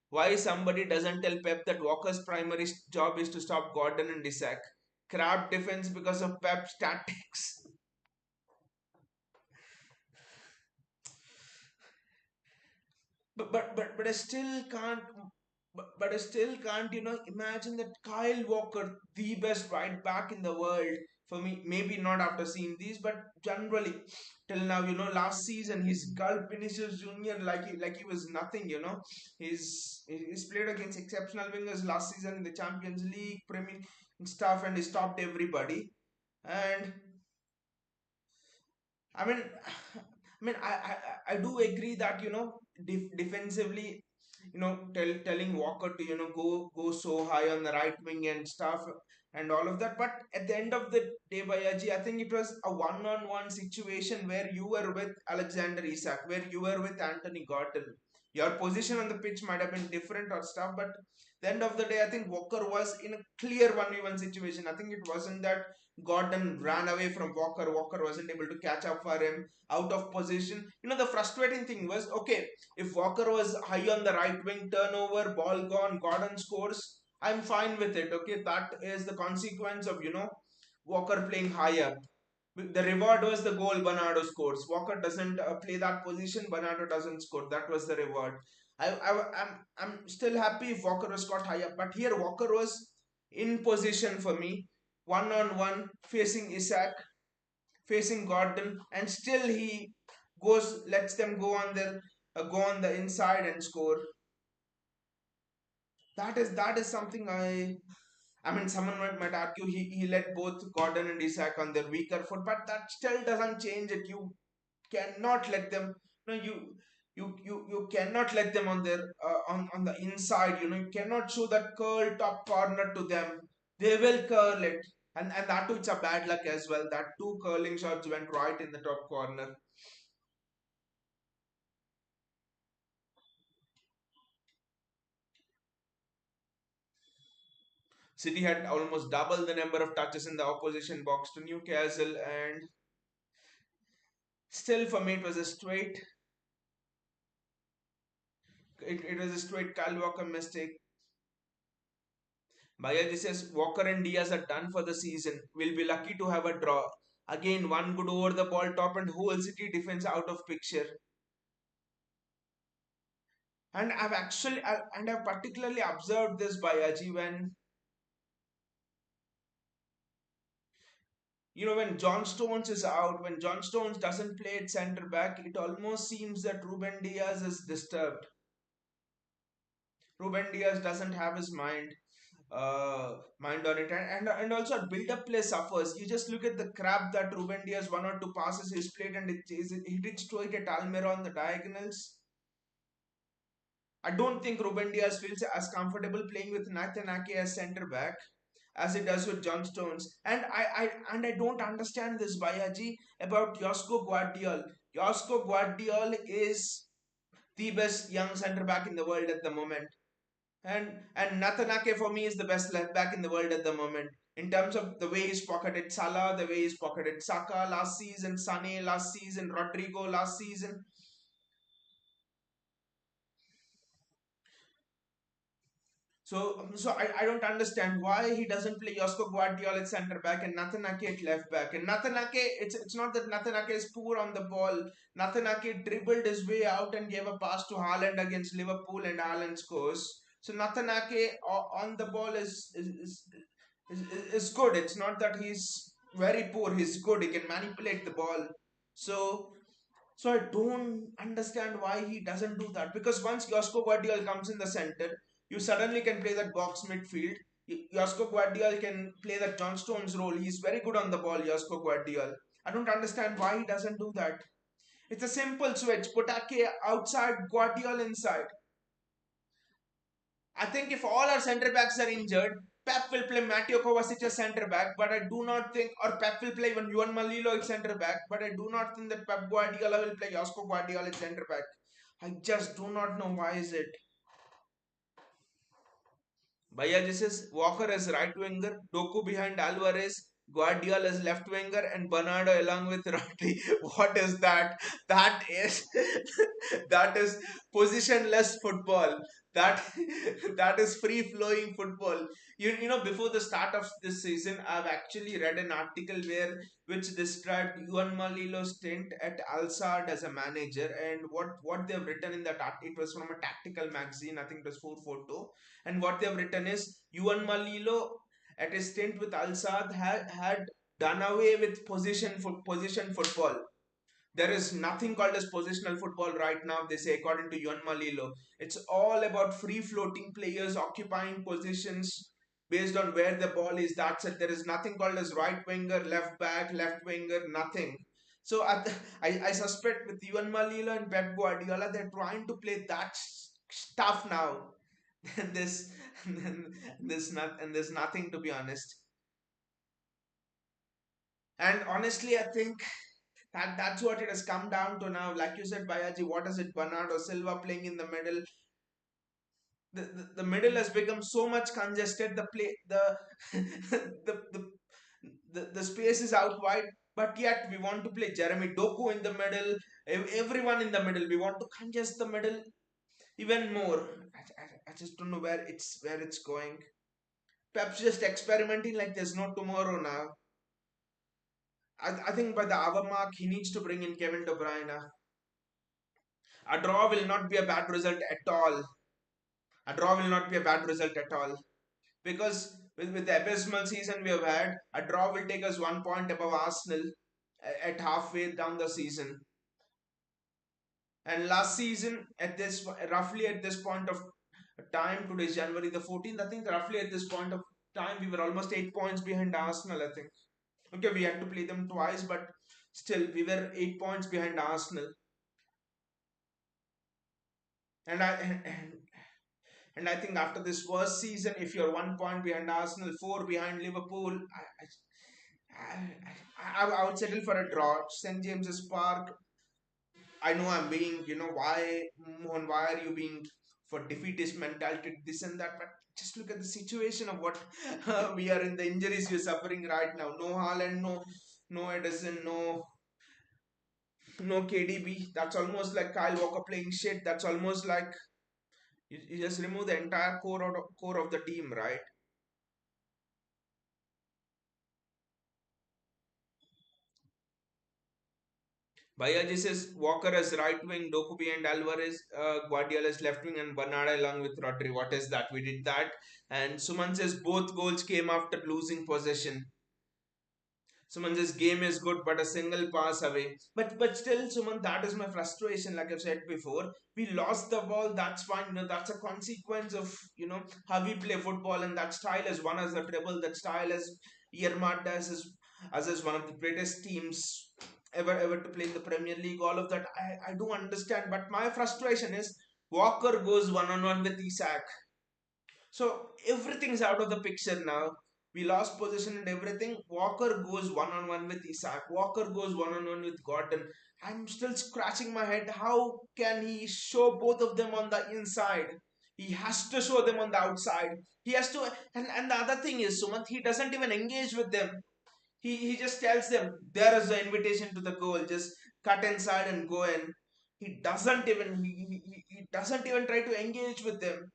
Why somebody doesn't tell Pep that Walker's primary job is to stop Gordon and Isaac? Crap defense because of Pep's tactics. But I still can't. But I still can't, imagine that Kyle Walker, the best right back in the world, for me, maybe not after seeing these, but generally till now, last season his Gulf Vinicius Junior like he was nothing, he's played against exceptional wingers last season in the Champions League, Premier stuff, and he stopped everybody. And I mean, I do agree that defensively, telling Walker to go so high on the right wing and stuff and all of that. But at the end of the day, Bayaji, I think it was a one-on-one situation where you were with Alexander Isak, where you were with Anthony Gordon. Your position on the pitch might have been different or stuff, but the end of the day, I think Walker was in a clear 1v1 situation. I think it wasn't that Gordon ran away from Walker. Walker wasn't able to catch up for him out of position. The frustrating thing was okay, if Walker was high on the right wing, turnover, ball gone, Gordon scores, I'm fine with it. Okay, that is the consequence of Walker playing high up. The reward was the goal Bernardo scores. Walker doesn't play that position. Bernardo doesn't score. That was the reward. I'm still happy if Walker was caught high up, but here Walker was in position for me, 1-on-1 facing Isaac, facing Gordon, and still he lets them go on the inside and score. That is something I mean, someone might argue he let both Gordon and Isaac on their weaker foot, but that still doesn't change it. You cannot let them. You cannot let them on their on the inside. You cannot show that curl top corner to them. They will curl it. And that too, it's a bad luck as well. That two curling shots went right in the top corner. City had almost double the number of touches in the opposition box to Newcastle, and still for me it was a straight. It was a straight Kyle Walker mistake. Bayaji says Walker and Diaz are done for the season. We'll be lucky to have a draw. Again, one good over the ball top and whole City defense out of picture. And I've particularly observed this Bayaji when when John Stones is out, when John Stones doesn't play at centre back, it almost seems that Ruben Diaz is disturbed. Ruben Diaz doesn't have his mind on it, and also build up play suffers. You just look at the crap that Ruben Diaz one or two passes he's played, and he did straight at Almira on the diagonals. I don't think Ruben Diaz feels as comfortable playing with Nathan Ake as centre back as it does with John Stones. And I don't understand this Bayaji about Josko Guardiol. Josko Guardiol is the best young centre back in the world at the moment. And Nathan Ake for me is the best left back in the world at the moment. In terms of the way he's pocketed Salah, the way he's pocketed Saka last season, Sane last season, Rodrigo last season. So I don't understand why he doesn't play Josko Guardiola at centre back and Nathan Ake at left back. And Nathan Ake, it's not that Nathan Ake is poor on the ball. Nathan Ake dribbled his way out and gave a pass to Haaland against Liverpool, and Haaland scores. So Nathan Ake on the ball is good. It's not that he's very poor. He's good. He can manipulate the ball. So so I don't understand why he doesn't do that. Because once Josko Guardiola comes in the center, you suddenly can play that box midfield. Josko Guardiola can play that John Stones role. He's very good on the ball, Josko Guardiola. I don't understand why he doesn't do that. It's a simple switch. Put Ake outside, Guardiola inside. I think if all our centre backs are injured, Pep will play Matteo Kovacic as centre back, but I do not think, or Pep will play even Juan Malilo as centre back, but I do not think that Pep Guardiola will play Josko Guardiola as centre back. I just do not know why is it. Bhaiya, this is Walker as right winger, Doku behind Alvarez, Guardiola as left winger, and Bernardo along with Rodri. What is that? That is that is positionless football. That that is free flowing football. Before the start of this season, I've actually read an article which described Juan Malilo's stint at Al Sadd as a manager, and what they've written in that article. It was from a tactical magazine. I think it was 442, and what they've written is Juan Malilo at his stint with Al Sadd had done away with position football. There is nothing called as positional football right now, they say, according to Juan Malilo. It's all about free floating players occupying positions based on where the ball is. That's it. There is nothing called as right winger, left back, left winger, nothing. So I suspect with Juan Malilo and Pep Guardiola, they're trying to play that stuff now. And there's nothing, to be honest. And honestly, I think that's what it has come down to now. Like you said, Bayaji, what is it? Bernardo Silva playing in the middle. The middle has become so much congested. The, the the space is out wide, but yet we want to play Jeremy Doku in the middle. Everyone in the middle. We want to congest the middle even more. I just don't know where it's going. Pep's just experimenting like there's no tomorrow now. I think by the hour mark, he needs to bring in Kevin De Bruyne. A draw will not be a bad result at all. A draw will not be a bad result at all. Because with the abysmal season we have had, a draw will take us 1 point above Arsenal at halfway down the season. And last season, roughly at this point of time, today is January the 14th, I think roughly at this point of time, we were almost 8 points behind Arsenal, I think. Okay, we had to play them twice, but still, we were 8 points behind Arsenal. And I And I think after this worst season, if you're 1 point behind Arsenal, four behind Liverpool, I would settle for a draw. St James's Park. I know I'm being, why, Mohan, why are you being for defeatist mentality, this and that? But just look at the situation of what we are in, the injuries we're suffering right now. No Haaland, no Edison, no KDB. That's almost like Kyle Walker playing shit. That's almost like you just remove the entire core of the team, right? Bayaji says Walker as right wing, Dokubi and Alvarez, Guardiola as left wing, and Bernardo along with Rodri. What is that? We did that. And Suman says both goals came after losing possession. Suman says game is good, but a single pass away. But still, Suman, that is my frustration. Like I've said before, we lost the ball. That's fine. That's a consequence of how we play football, and that style has won us the treble. That style has earmarked us as one of the greatest teams ever to play in the Premier League. All of that, I do understand. But my frustration is Walker goes one on one with Isak. So everything's out of the picture now. We lost position and everything. Walker goes one on one with Isak. Walker goes one on one with Gordon. I'm still scratching my head. How can he show both of them on the inside? He has to show them on the outside. He has to, and the other thing is, Sumant, he doesn't even engage with them. He just tells them there is the invitation to the goal. Just cut inside and go in. He doesn't even try to engage with them.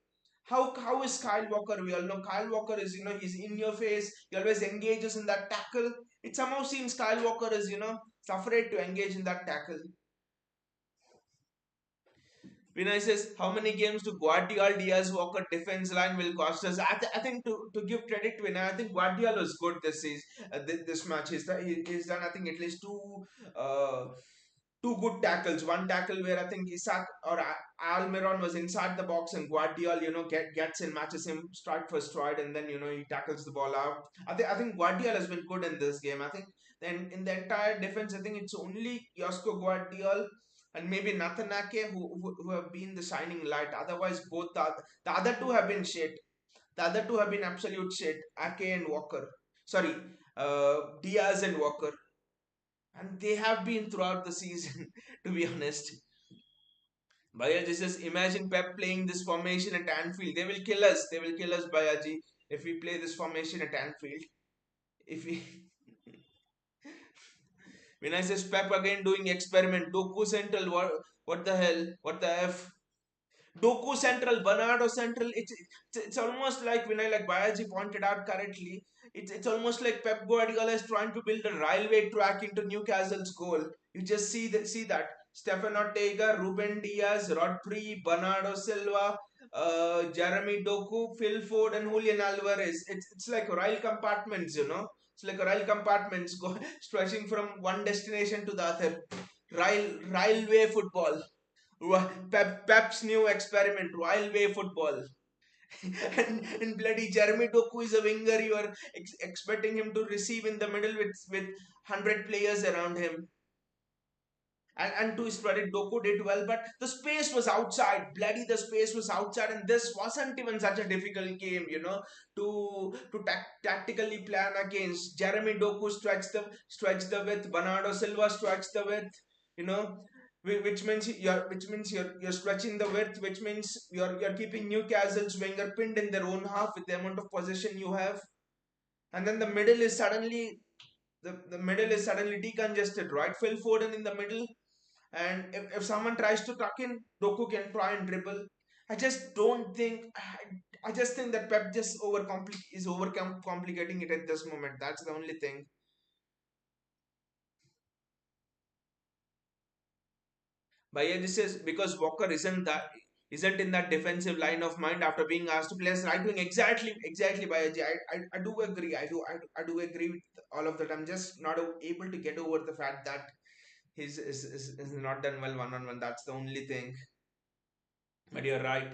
How is Kyle Walker? We all know Kyle Walker is he's in your face. He always engages in that tackle. It somehow seems Kyle Walker is afraid to engage in that tackle. Vinay says, how many games do Guardiola Diaz Walker defense line will cost us? I think to give credit to Vinay, I think Guardiola is good this season, this match. He's done I think at least uh, two good tackles. One tackle where I think Isak or Almiron was inside the box and Guardiola, gets in, matches him stride for stride, and then he tackles the ball out. I think Guardiola has been good in this game. I think then in the entire defense, I think it's only Josko Guardiola and maybe Nathan Ake who have been the shining light. Otherwise, both the other two have been shit. The other two have been absolute shit. Ake and Walker. Sorry, Diaz and Walker, and they have been throughout the season. To be honest, Bayaji says, imagine Pep playing this formation at Anfield. They will kill us. They will kill us, Bayaji, if we play this formation at Anfield. If we When I says Pep again doing experiment, Doku Central, what the hell? What the F? Doku Central, Bernardo Central. It's almost like when I like Bayaji pointed out correctly. It's almost like Pep Guardiola is trying to build a railway track into Newcastle's goal. You just see that Stefan Ortega, Ruben Diaz, Rodri, Bernardo Silva, Jeremy Doku, Phil Ford, and Julian Alvarez. It's like rail compartments. It's like rail compartments go stretching from one destination to the other. Railway football. Pep's new experiment, railway football. and bloody Jeremy Doku is a winger. You are expecting him to receive in the middle with 100 players around him. And to his credit, Doku did well, but the space was outside. Bloody, the space was outside, and this wasn't even such a difficult game, to tactically plan against. Jeremy Doku stretched the width. Bernardo Silva stretched the width. You know, which means you're stretching the width, which means you're keeping Newcastle's winger pinned in their own half with the amount of possession you have, and then the middle is suddenly decongested, right? Phil Foden in the middle, and if someone tries to tuck in, Doku can try and dribble. I just don't think. I just think that Pep just is overcomplicating it at this moment. That's the only thing. Bhaiya, this is because Walker isn't in that defensive line of mind after being asked to play as right wing. Exactly, Bhayaji. I do agree. I do agree with all of that. I'm just not able to get over the fact that is not done well one on one. That's the only thing. But you're right.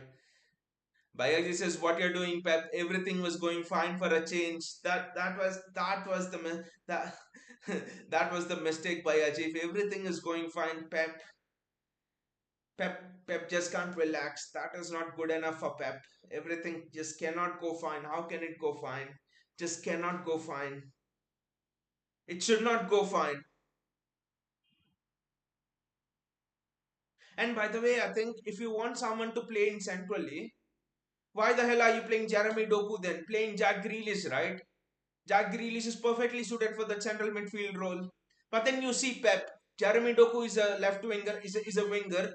Bayaji says, "What you're doing, Pep? Everything was going fine for a change. That was that that was the mistake, Bayaji. If everything is going fine, Pep, Pep just can't relax. That is not good enough for Pep. Everything just cannot go fine. How can it go fine? Just cannot go fine. It should not go fine. And by the way, I think if you want someone to play in centrally, why the hell are you playing Jeremy Doku then? Playing Jack Grealish, right? Jack Grealish is perfectly suited for the central midfield role. But then you see Pep. Jeremy Doku is a left winger, is a winger.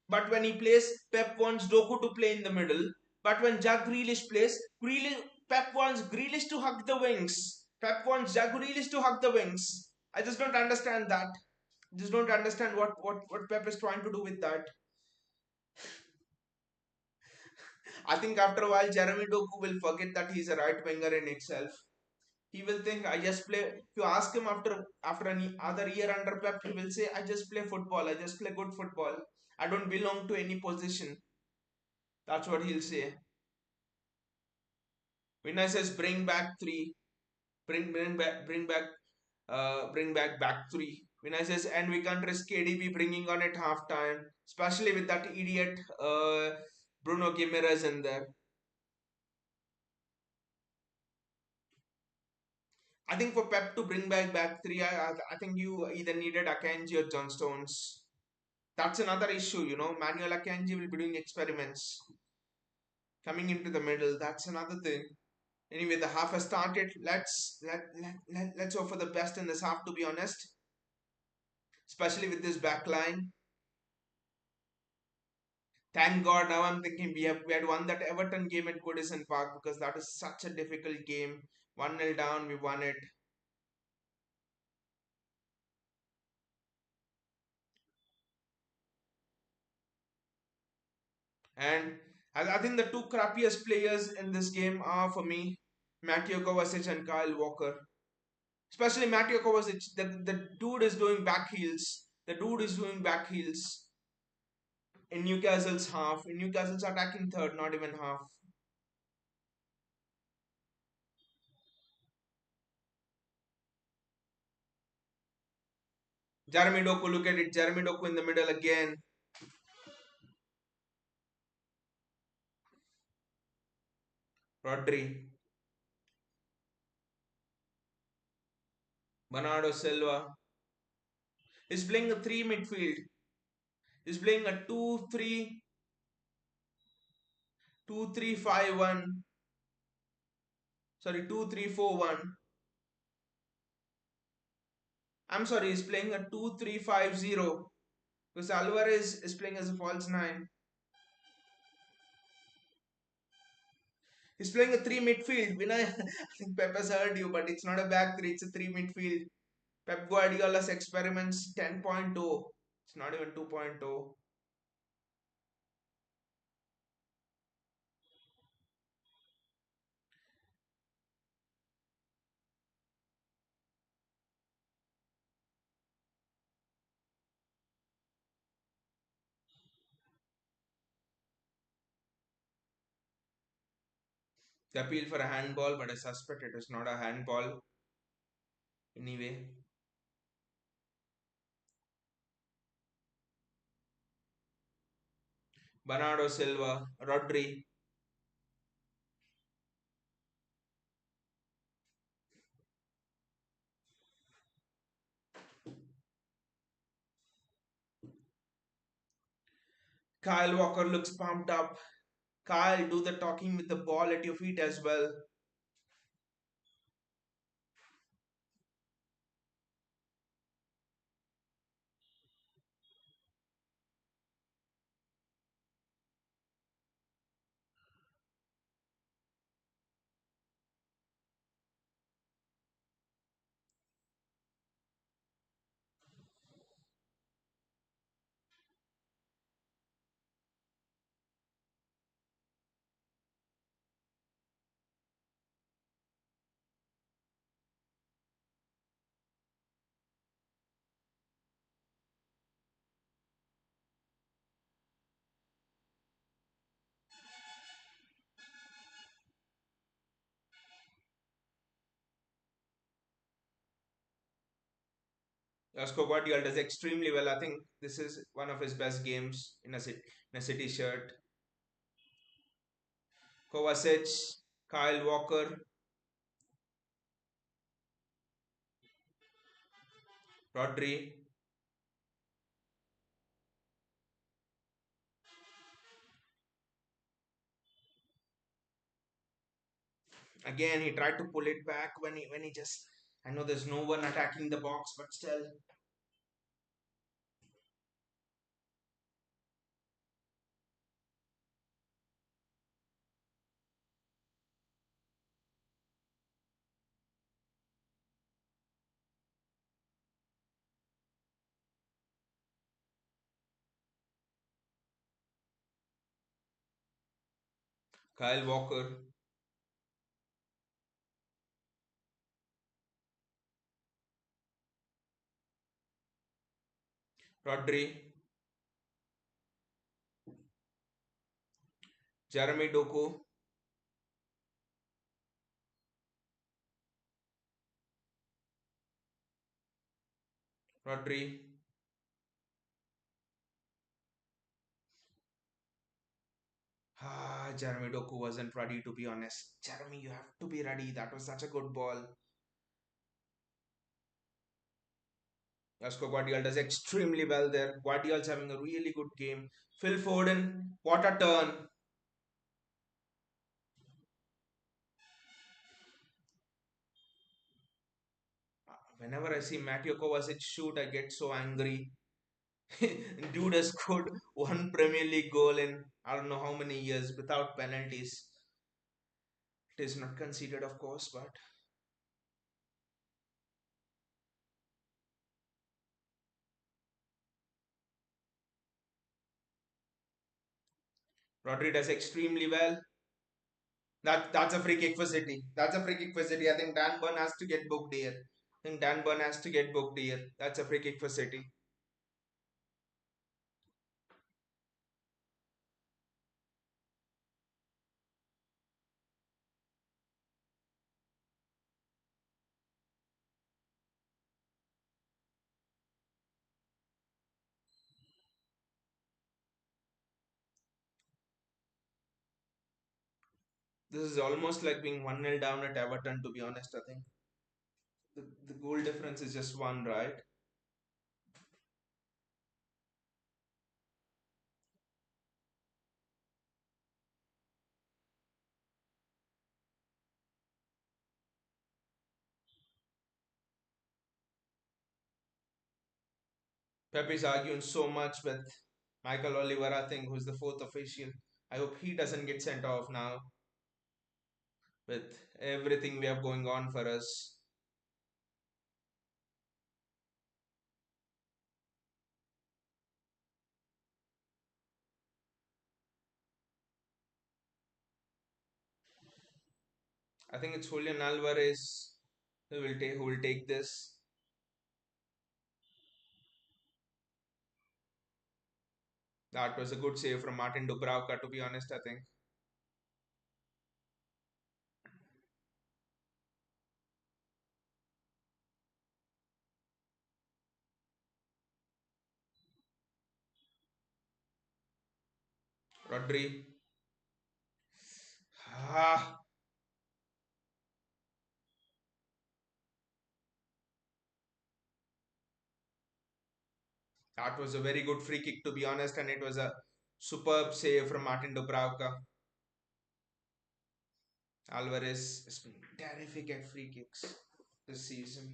But when he plays, Pep wants Doku to play in the middle. But when Jack Grealish plays, Pep wants Grealish to hug the wings. Pep wants Jack Grealish to hug the wings. I just don't understand that. Just don't understand what Pep is trying to do with that. I think after a while, Jeremy Doku will forget that he's a right winger in itself. He will think I just play. If you ask him after any other year under Pep, he will say I just play football. I just play good football. I don't belong to any position. That's what he'll say. Vinay says bring back three, bring back three. Vinay says and we can't risk KDB bringing on at half time, especially with that idiot Bruno Gimenez in there. I think for Pep to bring back three, I think you either needed Akanji or John Stones. That's another issue, Manuel Akanji will be doing experiments coming into the middle. That's another thing. Anyway, the half has started. Let's hope for the best in this half. To be honest, especially with this back line. Thank God. Now I'm thinking we had won that Everton game at Goodison Park because that is such a difficult game. 1-0 down, we won it. And I think the two crappiest players in this game are for me Mateo Kovacic and Kyle Walker. Especially Mateo Kovacic, the dude is doing back heels. The dude is doing back heels in Newcastle's half. In Newcastle's attacking third, not even half. Jeremy Doku, look at it. Jeremy Doku in the middle again. Rodri. Bernardo Silva. He's playing a three midfield. He's playing a 2-3-5-1. Sorry, 2-3-4-1. I'm sorry, he's playing a 2-3-5-0. Because Alvarez is playing as a false nine. He's playing a three midfield. Vinay, I think Pep has heard you, but it's not a back three, it's a three midfield. Pep Guardiola's experiments 10.0. It's not even 2.0. They appeal for a handball, but I suspect it is not a handball anyway. Bernardo Silva, Rodri, Kyle Walker looks pumped up. Kyle, do the talking with the ball at your feet as well. Josko Guardiola does extremely well. I think this is one of his best games in a City shirt. Kovacic, Kyle Walker, Rodri. Again, he tried to pull it back when he just. I know there's no one attacking the box, but still. Kyle Walker, Rodri, Jeremy Doku, Rodri. Jeremy Doku wasn't ready, to be honest. Jeremy, you have to be ready. That was such a good ball. Josko Guardiola does extremely well there. Guardiola's having a really good game. Phil Foden, what a turn. Whenever I see Mateo Kovacic shoot, I get so angry. Dude has scored one Premier League goal in I don't know how many years without penalties. It is not conceded, of course, but Rodri does extremely well. That's a free kick for City. That's a free kick for City. I think Dan Burn has to get booked here. I think Dan Burn has to get booked here. That's a free kick for City. This is almost like being 1-0 down at Everton, to be honest. I think the goal difference is just one, right? Pep is arguing so much with Michael Oliver, I think, who's the fourth official. I hope he doesn't get sent off now with everything we have going on for us. I think it's Julian Alvarez who will take this. That was a good save from Martin Dubravka, to be honest, I think. Rodri. Ah, that was a very good free kick, to be honest, and it was a superb save from Martin Dubravka. Alvarez has been terrific at free kicks this season.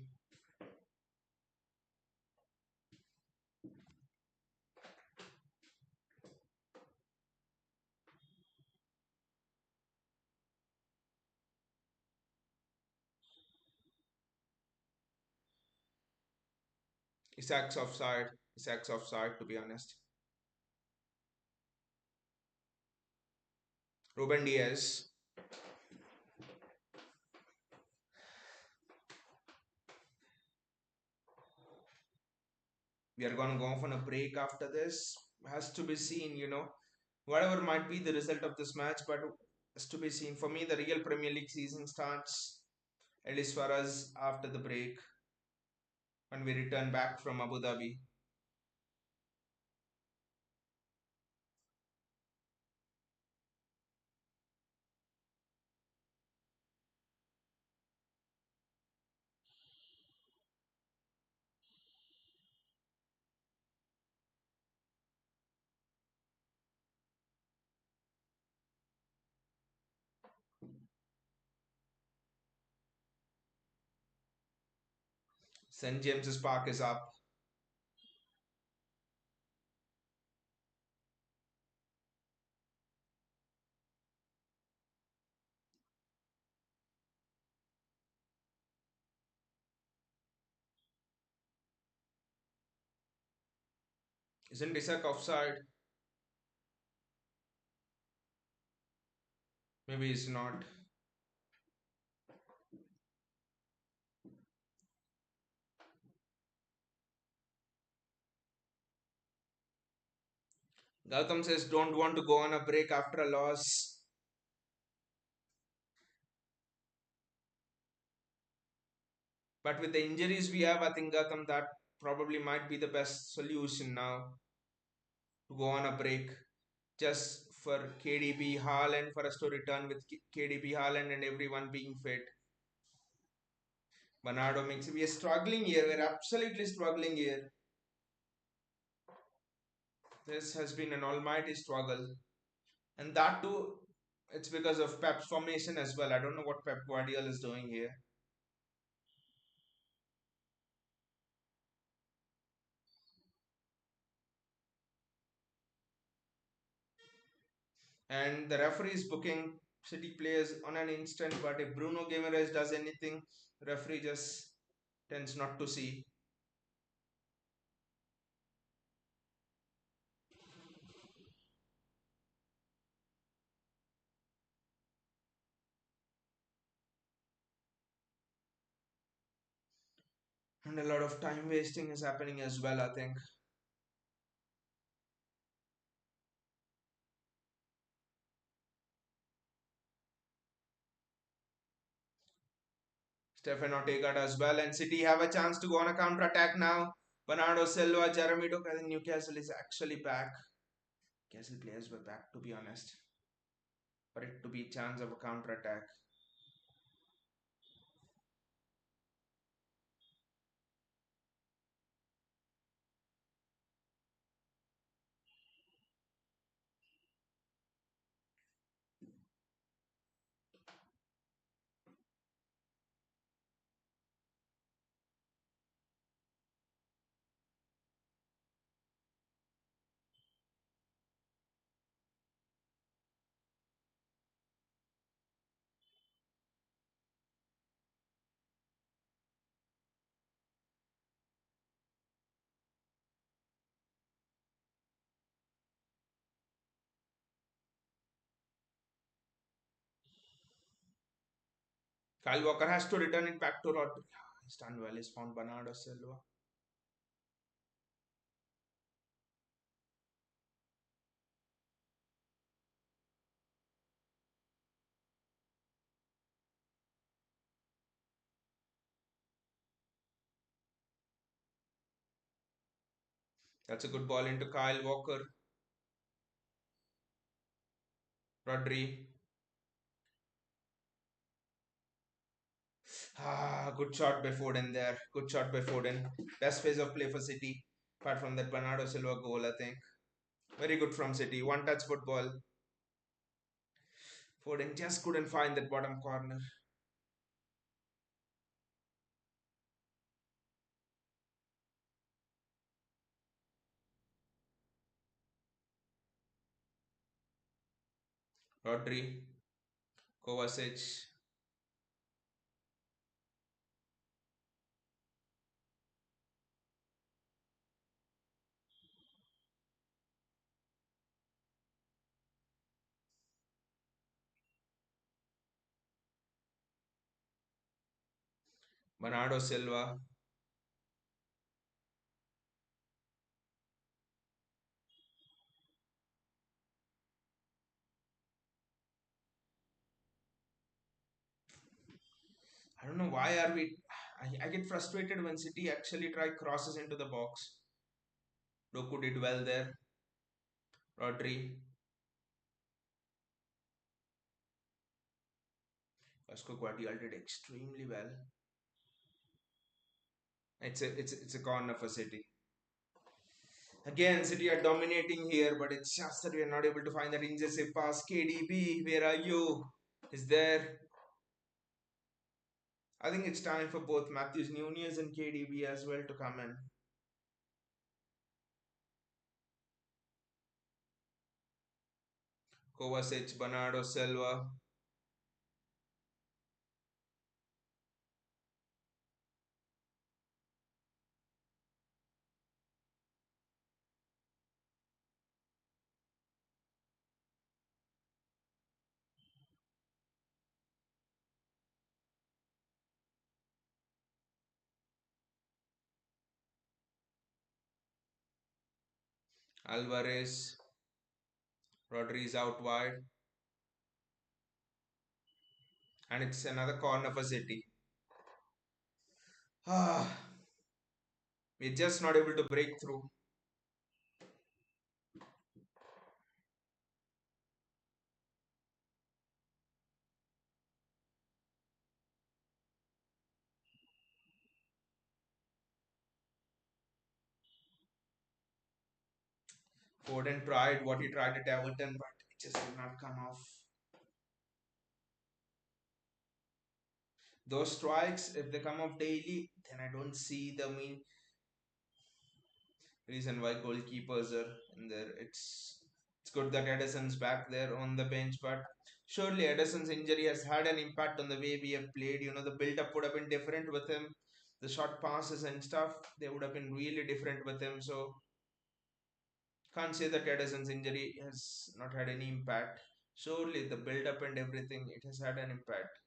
Isak's offside. Isak's offside, to be honest. Ruben Diaz. We are going to go off on a break after this. Has to be seen. Whatever might be the result of this match, but has to be seen. For me, the real Premier League season starts, at least for us, after the break. when we return back from Abu Dhabi. St. James's Park is up. Isn't Isak offside? Maybe he's not. Gautam says don't want to go on a break after a loss. But with the injuries we have, I think Gautam that probably might be the best solution now to go on a break. Just for KDB Haaland, for us to return with KDB Haaland and everyone being fit. Bernardo makes we are struggling here. We're absolutely struggling here. This has been an almighty struggle. And that too, it's because of Pep's formation as well. I don't know what Pep Guardiola is doing here. And the referee is booking City players on an instant. But if Bruno Guimaraes does anything, the referee just tends not to see. And a lot of time wasting is happening as well, I think. Stefan Ortega does well, and City have a chance to go on a counter attack now. Bernardo Silva, Jeremy Doku, I think Newcastle is actually back. Newcastle players were back, to be honest, for it to be a chance of a counter attack. Kyle Walker has to return it back to Rod. He's done well. He's found Bernardo Silva. That's a good ball into Kyle Walker. Rodri. Good shot by Foden there. Good shot by Foden. Best phase of play for City. Apart from that Bernardo Silva goal, I think. Very good from City. One touch football. Foden just couldn't find that bottom corner. Rodri. Kovacic. Bernardo Silva. I don't know why are we. I get frustrated when City actually try crosses into the box. Doku did well there. Rodri, Vasco Guardiola did extremely well. It's a corner for City. Again, City are dominating here, but it's just that we are not able to find that incisive pass. KDB, where are you? Is there? I think it's time for both Matthews Nunez and KDB as well to come in. Kovacic, Bernardo Silva, Alvarez, Rodri's out wide, and it's another corner for City. Ah, we're just not able to break through. Foden tried what he tried at Everton, but it just did not come off. Those strikes, if they come off daily, then I don't see the main reason why goalkeepers are in there. It's good that Edison's back there on the bench, but surely Edison's injury has had an impact on the way we have played. The build-up would have been different with him. The short passes and stuff, they would have been really different with him. So can't say that Edison's injury has not had any impact. Surely the build-up and everything, it has had an impact.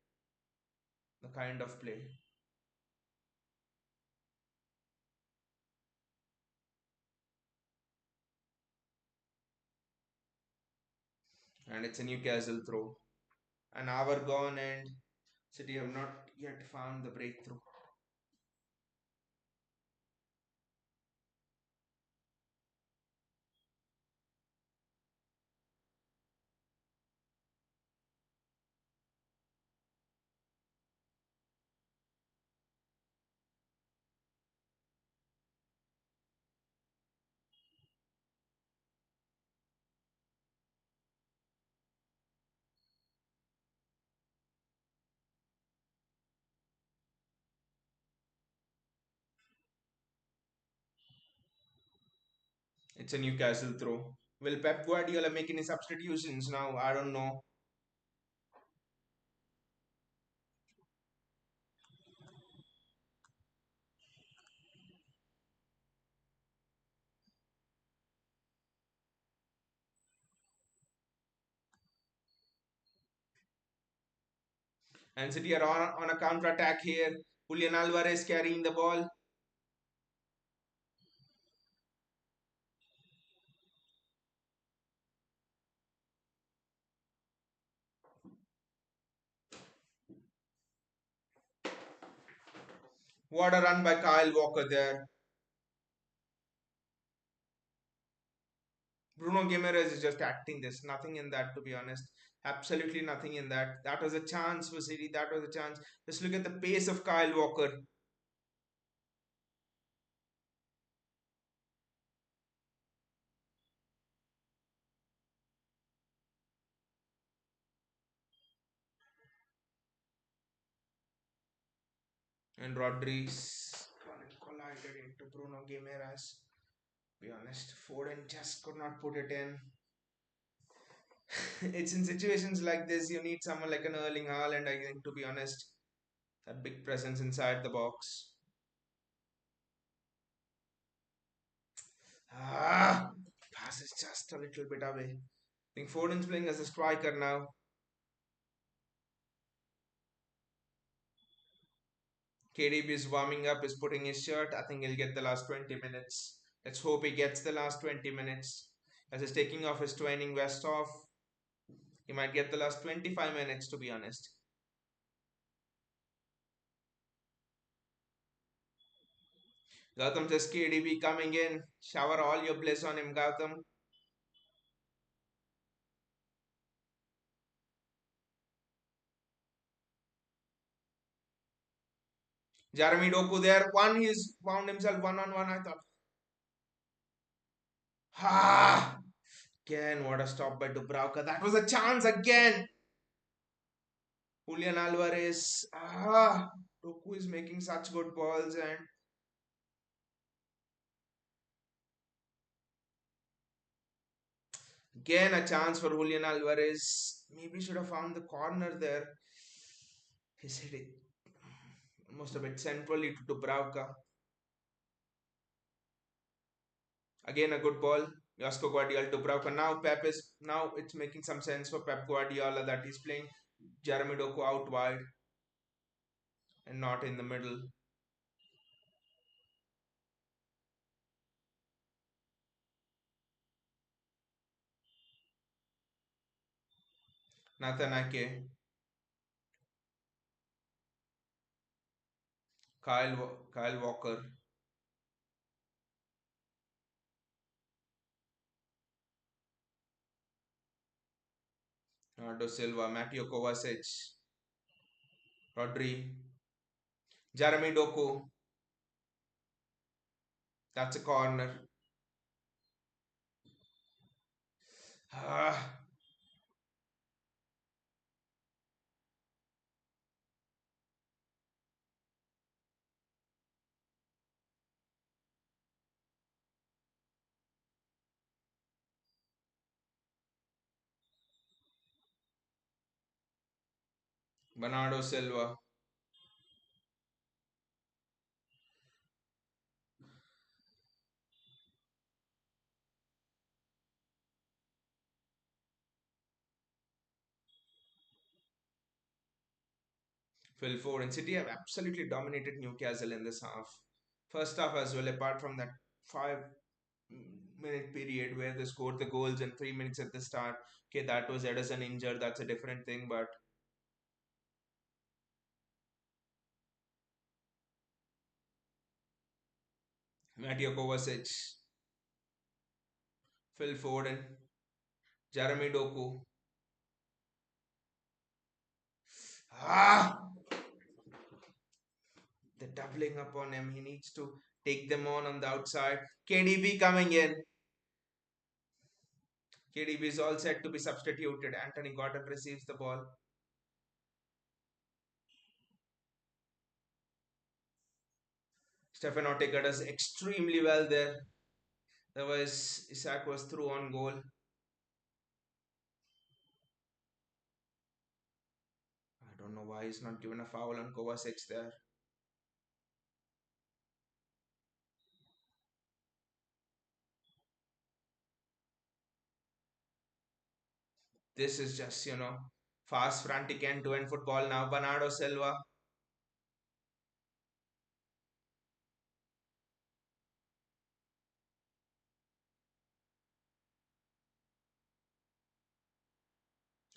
The kind of play. And it's a Newcastle throw. An hour gone and City have not yet found the breakthrough. It's a Newcastle throw. Will Pep Guardiola make any substitutions now? I don't know. And City are on a counter attack here. Julian Alvarez carrying the ball. What a run by Kyle Walker there. Bruno Guimaraes is just acting this. Nothing in that, to be honest. Absolutely nothing in that. That was a chance for City. That was a chance. Just look at the pace of Kyle Walker. And Rodri's collided into Bruno Guimaraes. Be honest, Foden just could not put it in. It's in situations like this you need someone like an Erling Haaland, I think, to be honest. That big presence inside the box. Ah, pass is just a little bit away. I think Foden's playing as a striker now. KDB is warming up, is putting his shirt. I think he'll get the last 20 minutes. Let's hope he gets the last 20 minutes. As he's taking off his training vest off, he might get the last 25 minutes, to be honest. Gautam says KDB coming in. Shower all your bliss on him, Gautam. Jeremy Doku there. One, he's found himself one on one. I thought, ha! Again, what a stop by Dubravka. That was a chance again. Julian Alvarez. Doku is making such good balls, and again a chance for Julian Alvarez. Maybe should have found the corner there. He's hit it almost a bit centrally to Dubravka. Again a good ball. Josko Guardiola to Dubravka. Now it's making some sense for Pep Guardiola that he's playing Jeremy Doku out wide and not in the middle. Nathan Ake, Kyle Walker, Bernardo Silva, Matteo Kovacic, Rodri, Jeremy Doku. That's a corner. Ah, Bernardo Silva. Phil Foden. City have absolutely dominated Newcastle in this half. First half as well, apart from that 5 minute period where they scored the goals in 3 minutes at the start. Okay, that was Edison injured. That's a different thing. But Mateo Kovacic, Phil Foden, Jeremy Doku. Ah, they're doubling up on him. He needs to take them on the outside. KDB coming in. KDB is all set to be substituted. Anthony Gordon receives the ball. Stefan Ortega does extremely well there. Otherwise, Isaac was through on goal. I don't know why he's not given a foul on Kovacic there. This is just, fast, frantic end-to-end football now. Bernardo Silva.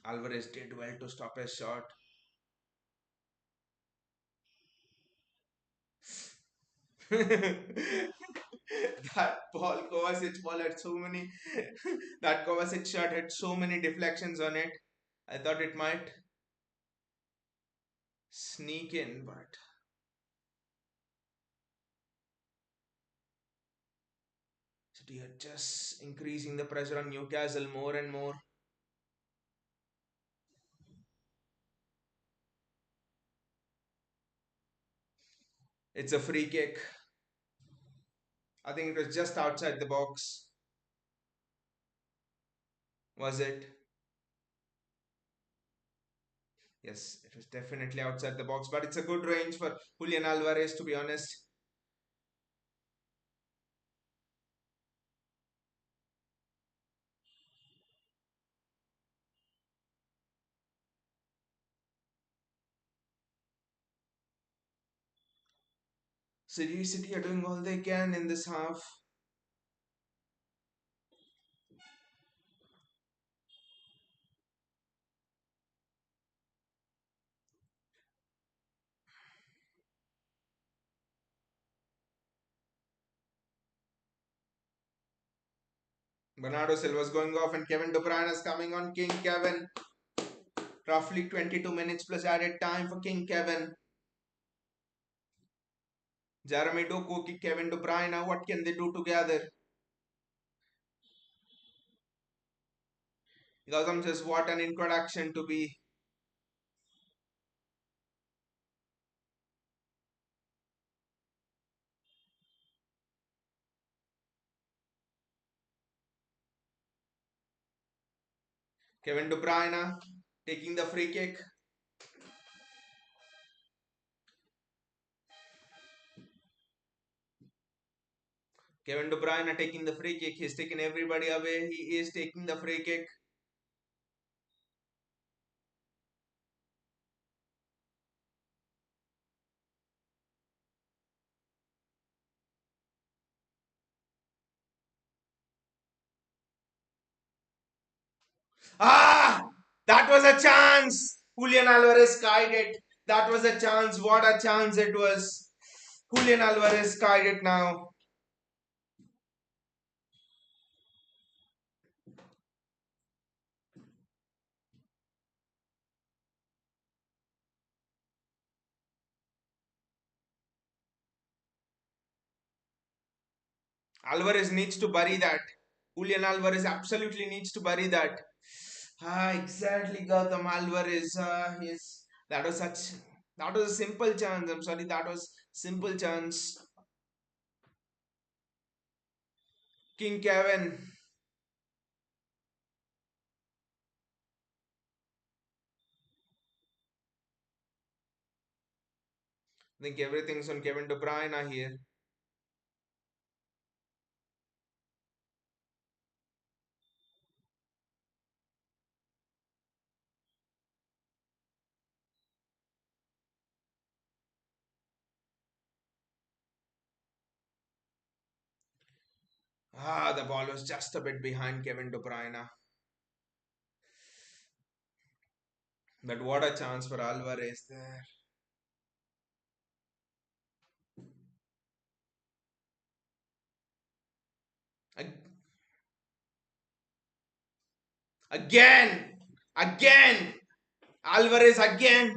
Alvarez did well to stop his shot. That Kovacic ball had so many. That Kovacic shot had so many deflections on it. I thought it might sneak in, but City are just increasing the pressure on Newcastle more and more. It's a free kick. I think it was just outside the box. Was it? Yes, it was definitely outside the box, but it's a good range for Julian Alvarez, to be honest. City are doing all they can in this half. Bernardo Silva is going off and Kevin De Bruyne is coming on. King Kevin. Roughly 22 minutes plus added time for King Kevin. Jeremy Doku, Kevin De Bruyne. What can they do together? Gautam says, what an introduction to be. Kevin De Bruyne taking the free kick. Kevin De Bruyne taking the free kick. He's taking everybody away. He is taking the free kick. Ah! That was a chance! Julian Alvarez skied it. That was a chance. What a chance it was. Julian Alvarez skied it now. Alvarez needs to bury that. Julian Alvarez absolutely needs to bury that. Ah, exactly, Gautam Alvarez. Yes, that was such. That was a simple chance. I'm sorry, that was simple chance. King Kevin. I think everything's on Kevin De Bruyne here. Ah, the ball was just a bit behind Kevin De Bruyne. But what a chance for Alvarez there. Again, again, Alvarez again,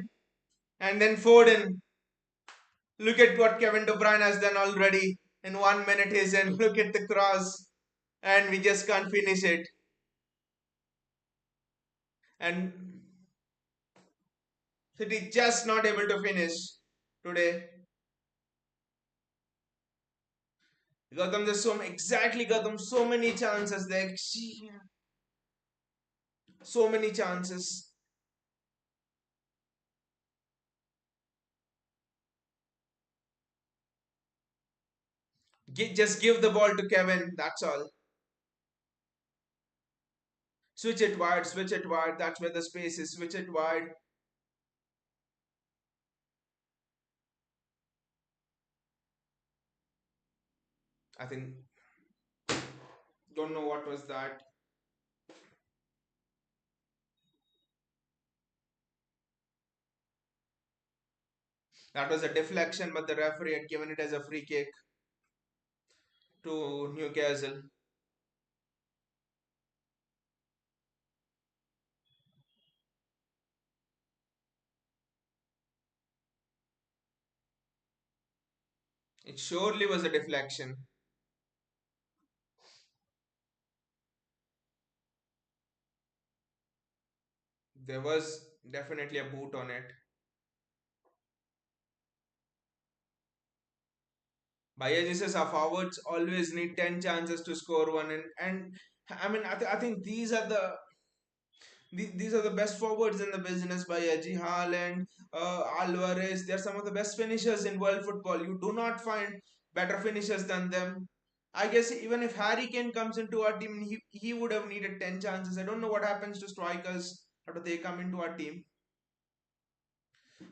and then Foden. Look at what Kevin De Bruyne has done already. In 1 minute he's in. Look at the cross, and we just can't finish it. And City just not able to finish today. Gotham, there's so exactly Gotham, so many chances there, so many chances. Just give the ball to Kevin. That's all. Switch it wide. Switch it wide. That's where the space is. Switch it wide. I think don't know what was that. That was a deflection, but the referee had given it as a free kick to Newcastle. It surely was a deflection. There was definitely a boot on it. Bayaji says our forwards always need 10 chances to score one, and I mean I think these are the best forwards in the business. Bayaji, Haaland, Alvarez. They're some of the best finishers in world football. You do not find better finishers than them. I guess even if Harry Kane comes into our team, he would have needed 10 chances. I don't know what happens to strikers after they come into our team.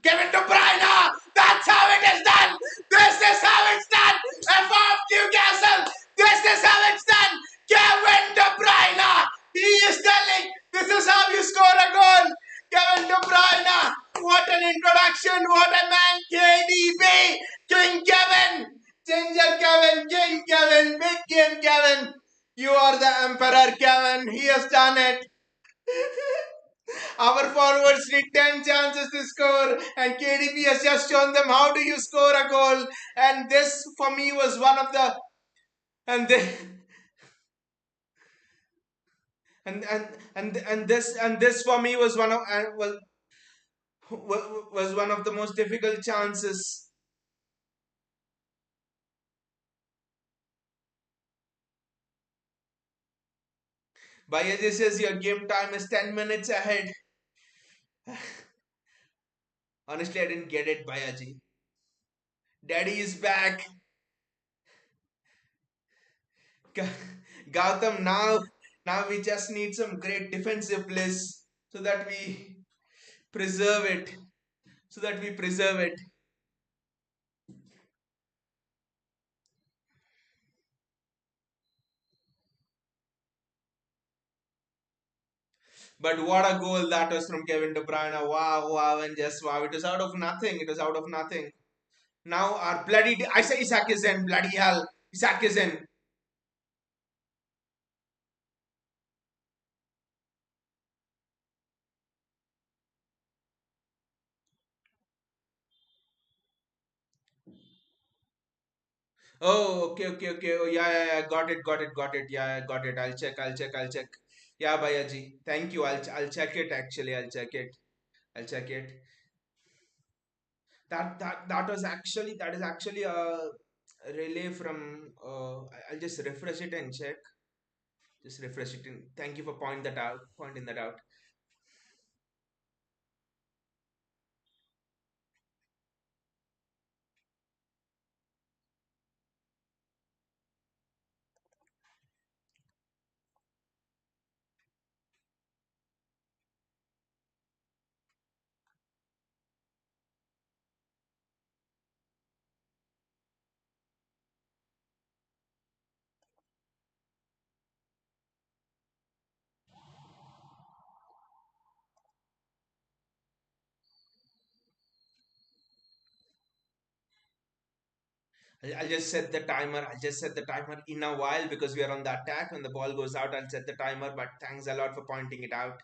Kevin De Bruyne! That's how it is done! This is how it's done! F of Newcastle! This is how it's done! Kevin De Bruyne! He is telling this is how you score a goal! Kevin De Bruyne! What an introduction! What a man! KDB! King Kevin! Ginger Kevin! King Kevin! Big game Kevin! You are the emperor, Kevin. He has done it. Our forwards need 10 chances to score, and KDB has just shown them how do you score a goal. And this, for me, was one of the and this, and this for me was one of was one of the most difficult chances. Bayaji says your game time is 10 minutes ahead. Honestly, I didn't get it, Bayaji. Daddy is back. Gautam, now we just need some great defensive bliss so that we preserve it. So that we preserve it. But what a goal that was from Kevin De Bruyne. Wow, wow, and just wow. It was out of nothing. It was out of nothing. Now our bloody I say Isaac is in. Bloody hell. Isaac is in. Oh, okay, okay, okay. Oh, yeah, yeah, yeah. Got it, got it, got it. Yeah, yeah, got it. I'll check. Yeah, Bayaji. Thank you. I'll check it actually. I'll check it. I'll check it. That is actually a relay from I'll just refresh it and check. Just refresh it and thank you for pointing that out. I'll just set the timer. I'll just set the timer in a while because we are on the attack. When the ball goes out, I'll set the timer. But thanks a lot for pointing it out,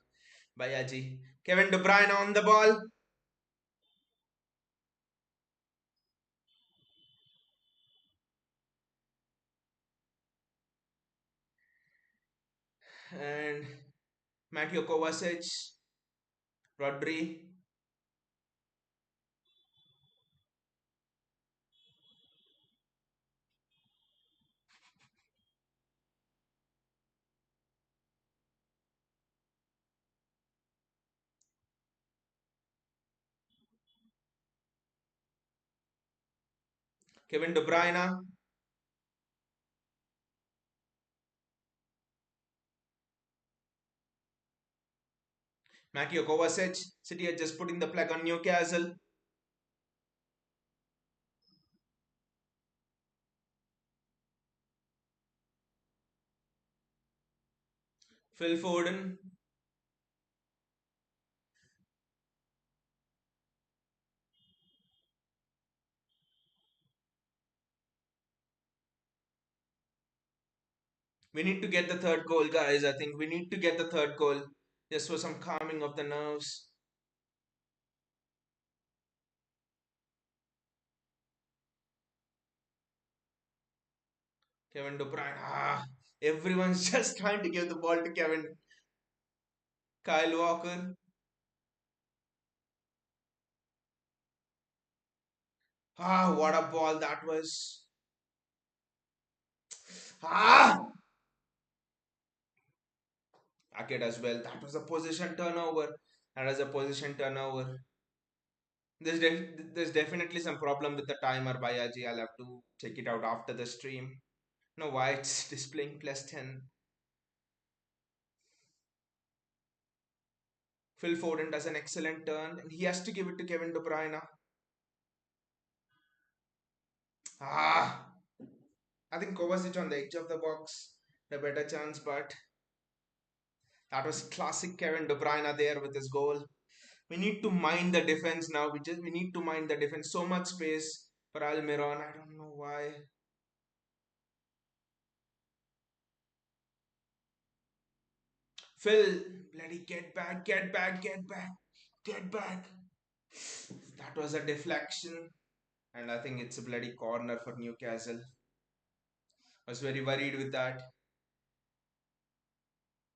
Bayaji. Kevin De Bruyne on the ball. And Mateo Kovacic, Rodri, Kevin De Bruyne, Mateo Kovacic. City are just putting the plug on Newcastle. Phil Foden. We need to get the third goal, guys. I think we need to get the third goal just for some calming of the nerves. Kevin De Bruyne. Everyone's just trying to give the ball to Kevin. Kyle Walker. What a ball that was. Ah, Aked as well. That was a position turnover. That was a position turnover. There's definitely some problem with the timer, Bayaji. I'll have to check it out after the stream. No, why it's displaying plus 10. Phil Foden does an excellent turn, and he has to give it to Kevin De Bruyne. Ah, I think Kovacic on the edge of the box, the better chance, but that was classic Kevin De Bruyne there with his goal. We need to mind the defense now. We need to mind the defense. So much space for Almiron. I don't know why. Phil, bloody get back, get back, get back, get back. That was a deflection, and I think it's a bloody corner for Newcastle. I was very worried with that.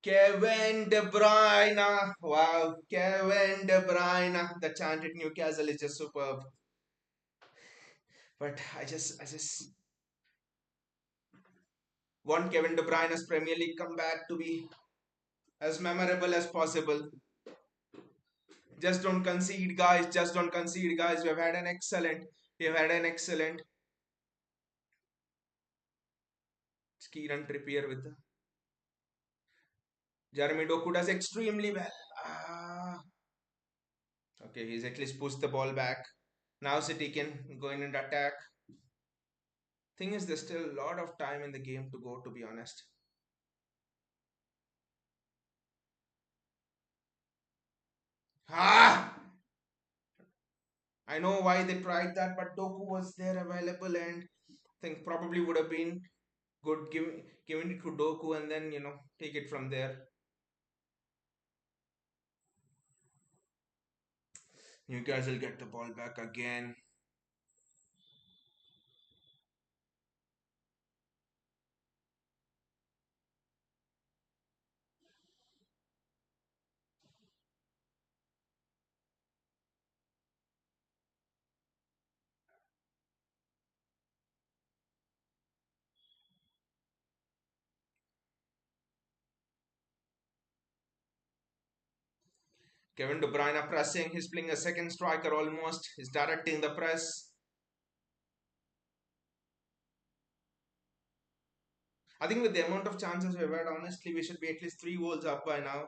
Kevin De Bruyne, wow, Kevin De Bruyne. The chant at Newcastle is just superb. But I just want Kevin De Bruyne's Premier League comeback to be as memorable as possible. Just don't concede, guys. Just don't concede, guys. We have had an excellent. Kieran Trippier with Jeremy Doku does extremely well. Ah, okay, he's at least pushed the ball back. Now City can go in and attack. Thing is, there's still a lot of time in the game to go, to be honest. Ah! I know why they tried that, but Doku was there available and I think probably would have been good giving it to Doku and then, take it from there. Newcastle get the ball back again. Kevin De Bruyne pressing. He's playing a second striker almost. He's directing the press. I think with the amount of chances we've had, honestly, we should be at least 3 goals up by now.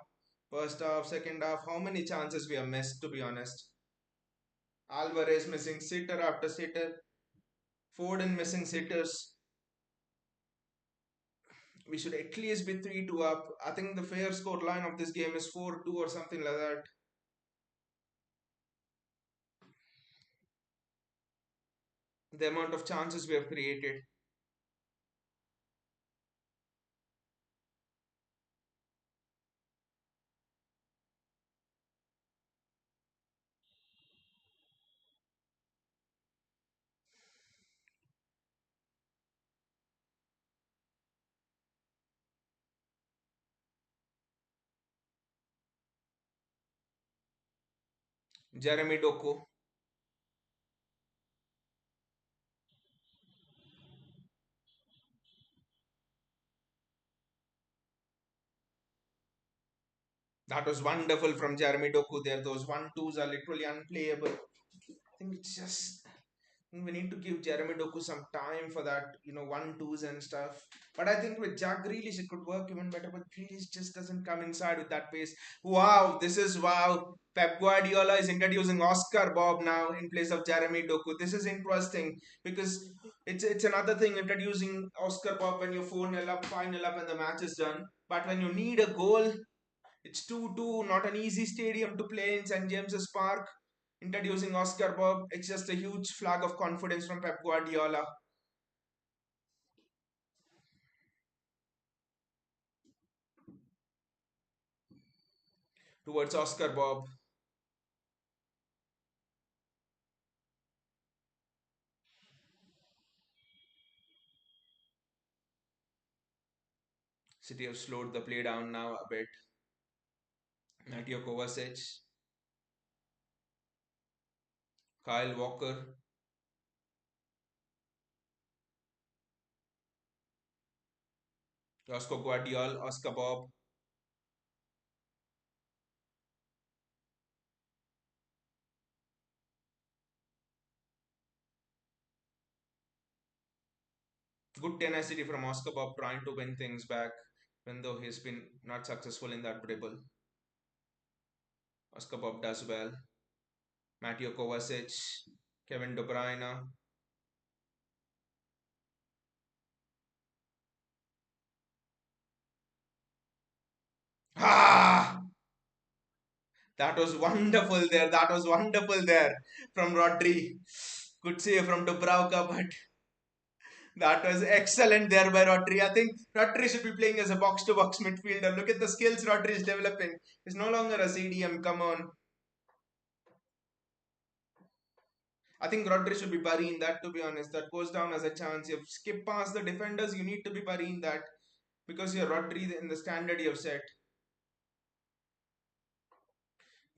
First half, second half, how many chances we have missed, to be honest. Alvarez missing sitter after sitter. Foden missing sitters. We should at least be 3-2 up. I think the fair score line of this game is 4-2 or something like that. The amount of chances we have created. Jeremy Doku. That was wonderful from Jeremy Doku there. Those 1-2s are literally unplayable. I think it's just we need to give Jeremy Doku some time for that, 1-2s and stuff. But I think with Jack Grealish, it could work even better. But Grealish just doesn't come inside with that pace. Wow, this is wow. Pep Guardiola is introducing Oscar Bobb now in place of Jeremy Doku. This is interesting because it's another thing introducing Oscar Bobb when you're 4-0 up, 5-0 up, and the match is done. But when you need a goal, it's 2-2, not an easy stadium to play in St. James's Park. Introducing Oscar Bob, it's just a huge flag of confidence from Pep Guardiola towards Oscar Bob. City have slowed the play down now a bit. Mateo Kovacic, Kyle Walker, Oscar Guardiola, Oscar Bob. Good tenacity from Oscar Bob trying to win things back, even though he's been not successful in that dribble. Oscar Bob does well. Mateo Kovacic, Kevin De Bruyne. Ah! That was wonderful there. That was wonderful there from Rodri. Good save from Dubravka, but That was excellent there by Rodri. I think Rodri should be playing as a box-to-box midfielder. Look at the skills Rodri is developing. He's no longer a CDM. Come on. I think Rodri should be burying that, to be honest. That goes down as a chance. You skip past the defenders, you need to be burying that because you're Rodri in the standard you've set.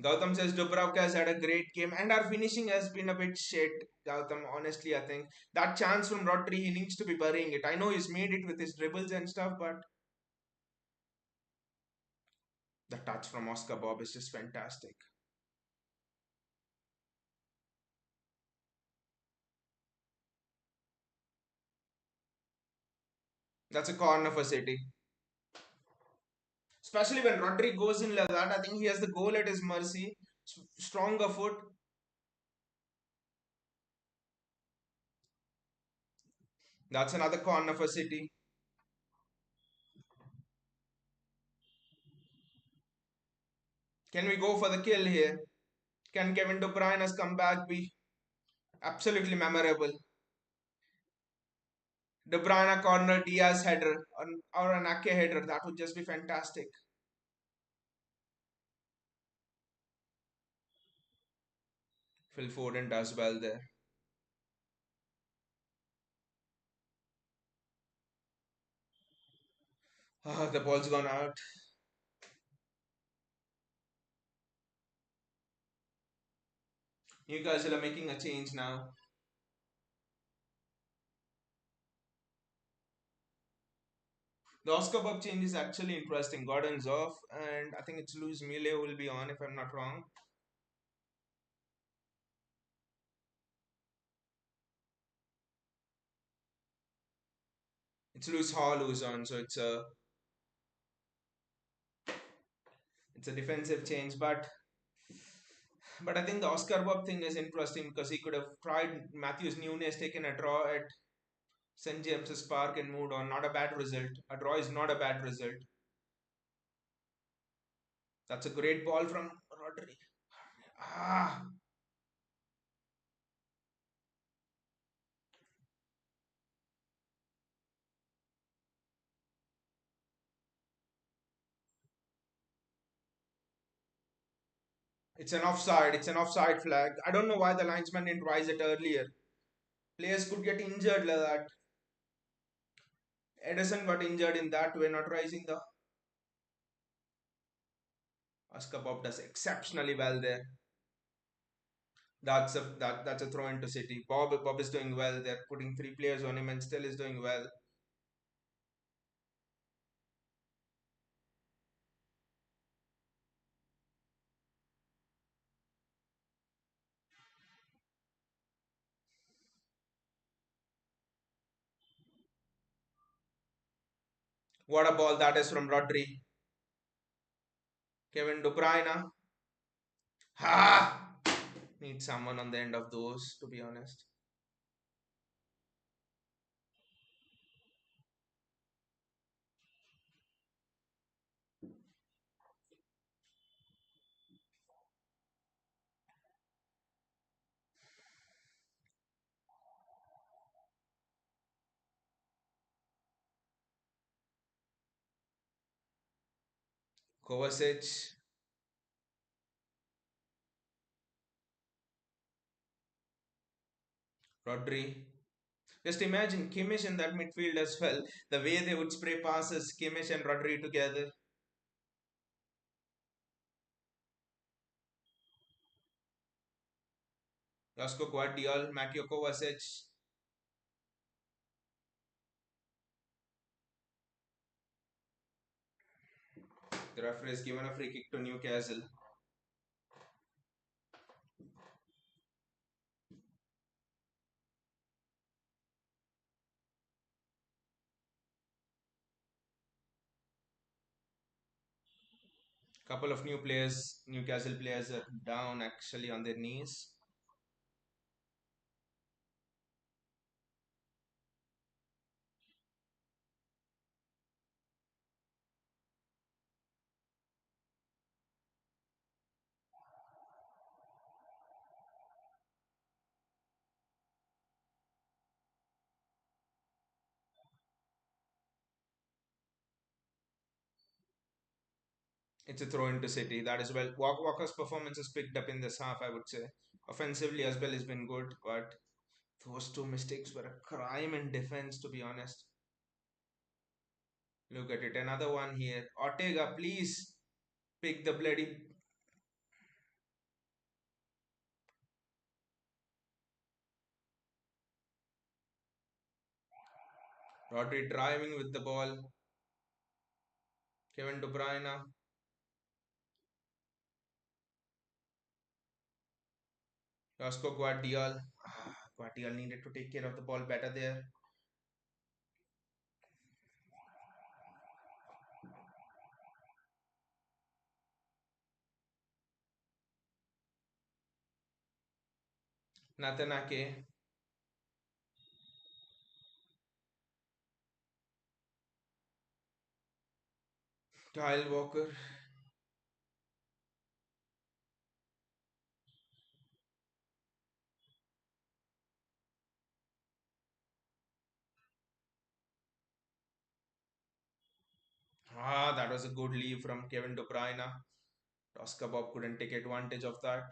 Gautam says Dubravka has had a great game and our finishing has been a bit shit. Gautam, honestly, I think that chance from Rodri, he needs to be burying it. I know he's made it with his dribbles and stuff, but the touch from Oscar Bobb is just fantastic. That's a corner for City. Especially when Rodri goes in like that, I think he has the goal at his mercy. Stronger foot. That's another corner for City. Can we go for the kill here? Can Kevin De Bruyne's comeback be absolutely memorable? De Bruyne corner, Diaz header, or an Ake header, that would just be fantastic. Phil Foden does well there. Ah, the ball's gone out. Newcastle are making a change now. The Oscar Bob change is actually interesting. Gordon's off, and I think it's Luis Mille who will be on if I'm not wrong. It's Luis Hall who's on, so it's a defensive change. But I think the Oscar Bob thing is interesting because he could have tried Matthews Nunes taken a draw at St James's Park and moved on. Not a bad result. A draw is not a bad result. That's a great ball from Rodri. Ah, it's an offside. It's an offside flag. I don't know why the linesman didn't rise it earlier. Players could get injured like that. Edison got injured in that way, not rising the. Oscar Bob does exceptionally well there. That's a throw into City. Bob is doing well. They're putting three players on him and still is doing well. What a ball that is from Rodri. Kevin De Bruyne. Ha! Need someone on the end of those, to be honest. Kovacic, Rodri. Just imagine Kimmich in that midfield as well. The way they would spray passes, Kimmich and Rodri together. Josko Guardiol, Mateo Kovacic. The referee has given a free kick to Newcastle. Couple of new players, Newcastle players are down actually on their knees. It's a throw into City. That is well. Walker's performance has picked up in this half, I would say. Offensively as well has been good, but those two mistakes were a crime in defense, to be honest. Look at it. Another one here. Ortega, please pick the bloody. Rodri driving with the ball. Kevin De Bruyne. Josko Guardiol. Guardiol needed to take care of the ball better there. Natanake. Kyle Walker. That was a good leave from Kevin De Bruyne. Oscar Bob couldn't take advantage of that.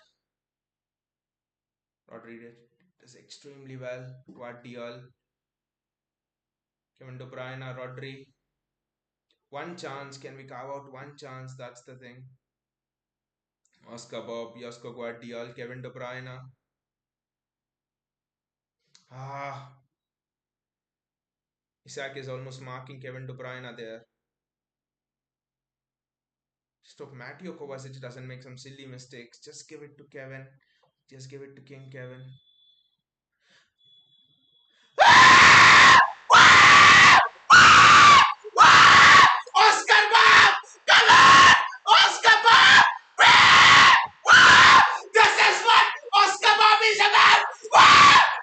Rodri does extremely well. Guardiol. Kevin De Bruyne, Rodri. One chance. Can we carve out one chance? That's the thing. Oscar Bob, Josko Guardiol, Kevin De Bruyne. Ah, Isaac is almost marking Kevin De Bruyne there. Stop. Mateo Kovacic doesn't make some silly mistakes. Just give it to Kevin. Just give it to King Kevin. Oscar Bob! Come on! Oscar Bob! This is what Oscar Bob is about!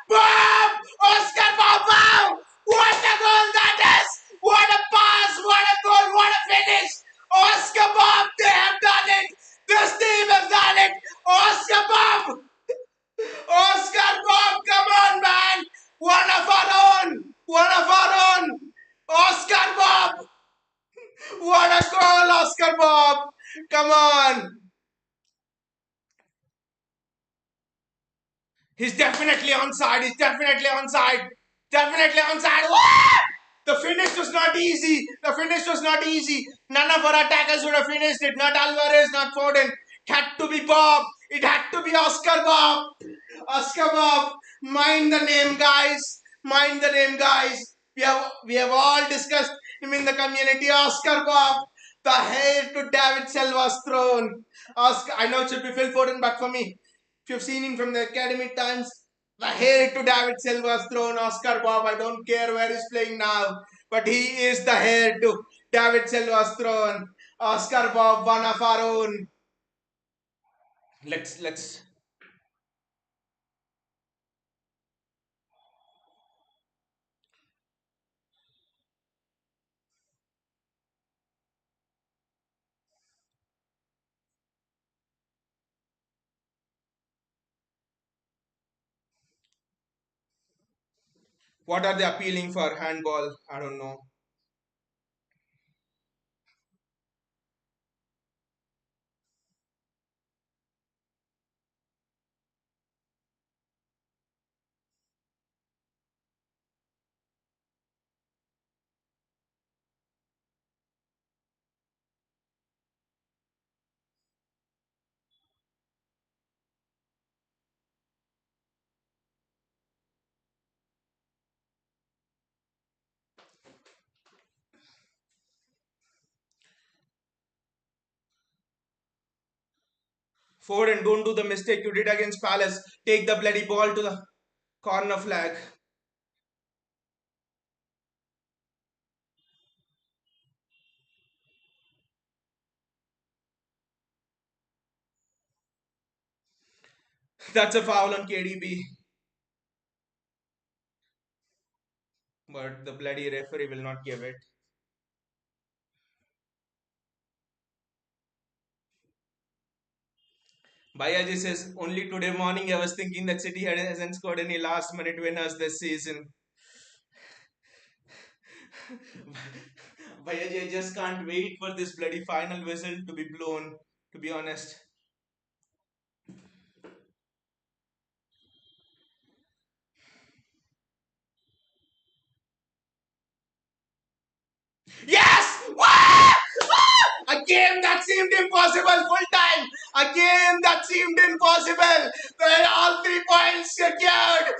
Bob! Oscar Bob! What a goal that is! What a pass! What a goal! What a finish! Oscar Bob! They have done it! This team has done it! Oscar Bob! Oscar Bob! Come on, man! One of our own! One of our own! Oscar Bob! What a goal, Oscar Bob! Come on! He's definitely onside. He's definitely onside. Definitely onside. What? The finish was not easy. The finish was not easy. None of our attackers would have finished it. Not Alvarez, not Foden. It had to be Bob. It had to be Oscar Bob. Oscar Bob. Mind the name, guys. Mind the name, guys. We have all discussed him in the community. Oscar Bob. The heir to David Silva's throne. Oscar. I know it should be Phil Foden, but for me, if you've seen him from the academy times, the heir to David Silva's throne, Oscar Bob. I don't care where he's playing now, but he is the heir to David Silva's throne. Oscar Bob, one of our own. Let's. What are they appealing for? Handball? I don't know. Foden, don't do the mistake you did against Palace. Take the bloody ball to the corner flag. That's a foul on KDB. But the bloody referee will not give it. Bayaji says, only today morning I was thinking that City hasn't scored any last minute winners this season. Bhaiya, I just can't wait for this bloody final whistle to be blown, to be honest. Yes! Wah! A game that seemed impossible full time. A game that seemed impossible. Where all 3 points secured.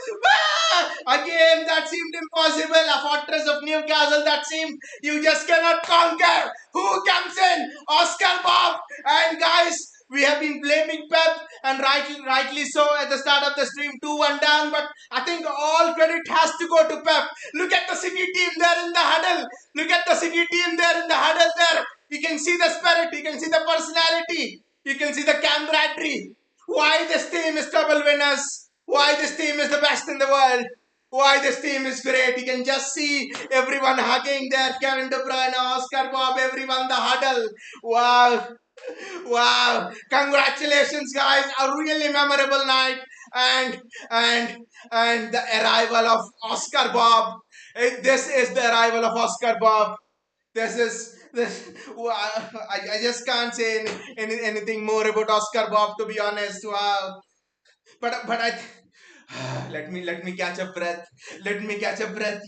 A game that seemed impossible. A fortress of Newcastle that seemed you just cannot conquer. Who comes in? Oscar Bobb. And guys, we have been blaming Pep, and rightly so at the start of the stream, 2-1 down. But I think all credit has to go to Pep. Look at the City team there in the huddle. Look at the City team there in the huddle there. You can see the spirit, you can see the personality, you can see the camaraderie. Why this team is treble winners? Why this team is the best in the world? Why this team is great? You can just see everyone hugging there. Kevin De Bruyne, Oscar Bob, everyone the huddle. Wow. Wow. Congratulations, guys. A really memorable night. And and and the arrival of Oscar Bob. This is the arrival of Oscar Bob. This is this. I just can't say anything more about Oscar Bob, to be honest. Wow. But I let me catch a breath. Let me catch a breath.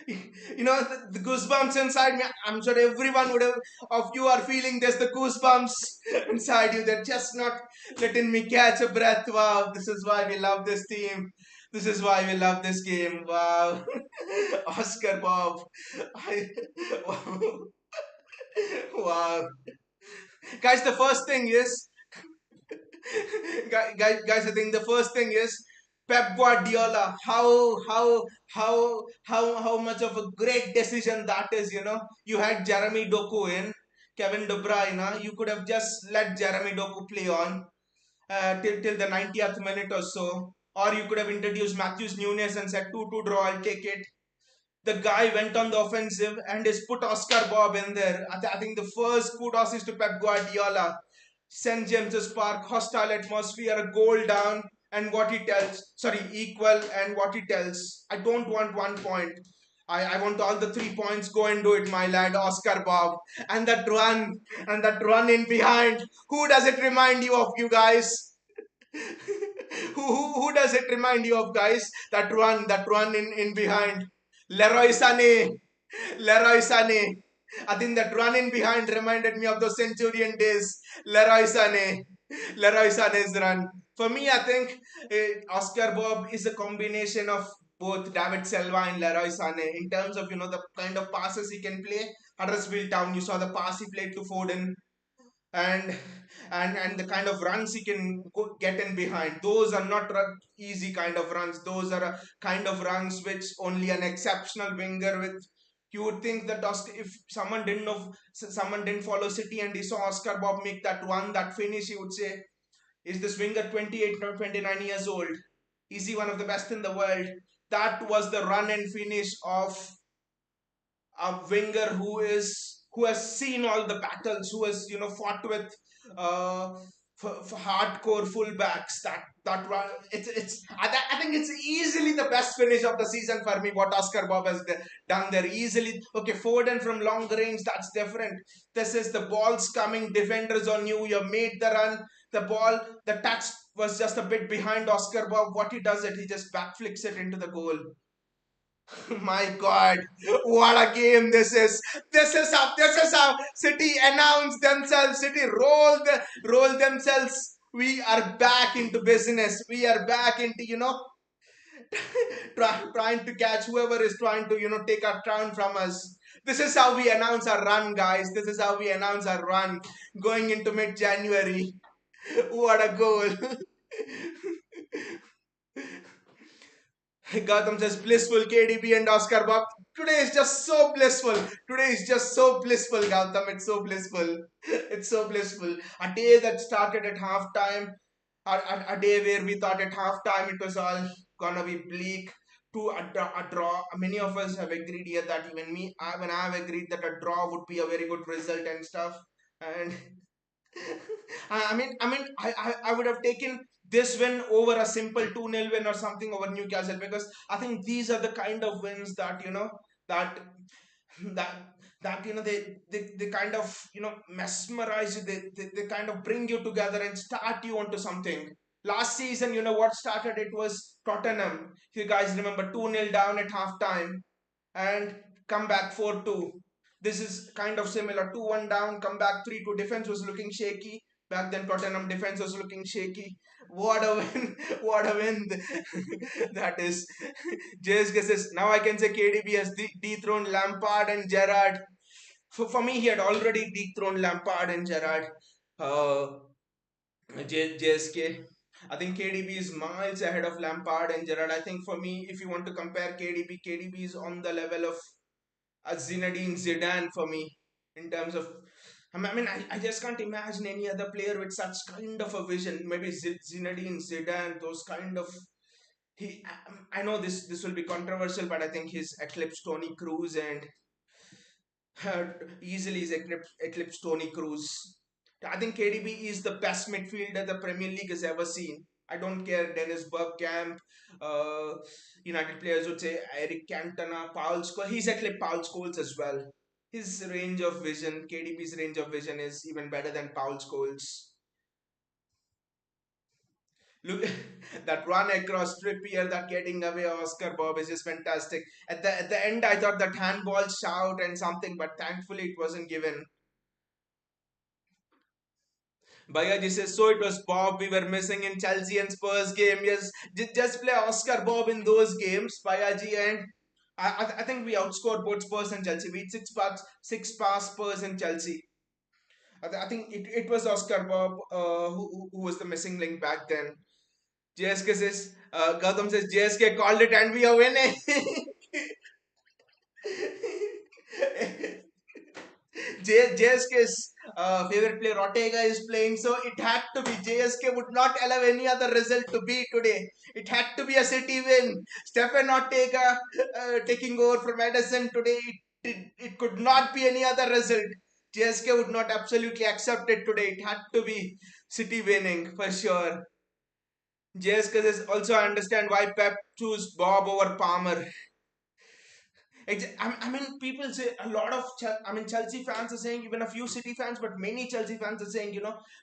The goosebumps inside me. I'm sure everyone would have of you are feeling this. The goosebumps inside you. They're just not letting me catch a breath. Wow. This is why we love this team. This is why we love this game. Wow. Oscar Bob. I, wow. Guys, the first thing is, guys, I think the first thing is Pep Guardiola. How much of a great decision that is. You had Jeremy Doku in, Kevin De Bruyne. You could have just let Jeremy Doku play on till the 90th minute or so, or you could have introduced Matthews Nunes and said 2-2 draw. I'll take it. The guy went on the offensive and has put Oscar Bob in there. I think the first kudos is to Pep Guardiola. St. James's Park, hostile atmosphere, a goal down, and what he tells, sorry, equal, and what he tells. I don't want 1 point. I want all the 3 points. Go and do it, my lad, Oscar Bob. And that run in behind. Who does it remind you of, you guys? Who does it remind you of, guys? That run in behind. Leroy Sané. Leroy Sané. I think that run in behind reminded me of those Centurion days. Leroy Sané. Leroy Sané's run. For me, I think Oscar Bob is a combination of both David Silva and Leroy Sané in terms of the kind of passes he can play. Huddersfield Town, you saw the pass he played to Foden, and and the kind of runs he can get in behind. Those are not easy kind of runs. Those are a kind of runs which only an exceptional winger with. You would think that if someone didn't follow City and he saw Oscar Bob make that one, that finish, he would say, is this winger 28 or 29 years old? Is he one of the best in the world? That was the run and finish of a winger who has seen all the battles, who has fought with uh, for hardcore fullbacks. That one, I think it's easily the best finish of the season for me. What Oscar Bob has done there, easily. Okay, Foden from long range, that's different. This is the ball's coming, defenders on you. You have made the run. The touch was just a bit behind Oscar Bob. What he does it, he just backflips it into the goal. My God, what a game this is! This is how City announce themselves. City roll themselves. We are back into business. We are back into trying to catch whoever is trying to take our crown from us. This is how we announce our run, guys. This is how we announce our run going into mid-January. What a goal! Gautam says blissful KDB and Oscar Bob. Today is just so blissful. Today is just so blissful, Gautam. It's so blissful. It's so blissful. A day that started at halftime, a day where we thought at halftime it was all gonna be bleak, to a draw. Many of us have agreed here that even me, when I have agreed that a draw would be a very good result and stuff. And I would have taken this win over a simple 2-0 win or something over Newcastle, because I think these are the kind of wins that that that they kind of mesmerize you. They kind of bring you together and start you onto something. Last season, what started it was Tottenham. If you guys remember, 2-0 down at halftime and come back 4-2. This is kind of similar. 2-1 down, come back 3-2. Defense was looking shaky. Back then, Tottenham defense was looking shaky. What a win! What a win! That is. JSK says, now I can say KDB has dethroned Lampard and Gerrard. For me, he had already dethroned Lampard and Gerrard. Uh, JSK. I think KDB is miles ahead of Lampard and Gerrard. I think for me, if you want to compare KDB is on the level of Zinedine Zidane for me in terms of. I just can't imagine any other player with such kind of a vision. Maybe Zinedine Zidane, those kind of. I know this will be controversial, but I think he's eclipsed Tony Cruz and uh, easily is eclipsed Tony Cruz. I think KDB is the best midfielder the Premier League has ever seen. I don't care Dennis Bergkamp, uh, United players would say Eric Cantona, Paul Scholes. He's eclipsed Paul Scholes as well. His range of vision, KDB's range of vision is even better than Paul Scholes. Look, that run across Trippier, that getting away Oscar Bobb is just fantastic. At the end, I thought that handball shout and something, but thankfully it wasn't given. Bayaji says, so it was Bob we were missing in Chelsea and Spurs game. Yes, just play Oscar Bob in those games, Bayaji, and I think we outscored both Spurs and Chelsea. We had six pass Spurs and Chelsea. I think it was Oscar Bob who was the missing link back then. JSK says, Gautam says, JSK called it and we are winning. JSK's favorite player Ortega is playing, so it had to be. JSK would not allow any other result to be today. It had to be a City win. Stephen Ortega taking over from Edison today. It could not be any other result. JSK would not absolutely accept it today. It had to be City winning for sure. JSK says also I understand why Pep chose Bob over Palmer. People say a lot of Chelsea fans are saying, even a few City fans, but many Chelsea fans are saying,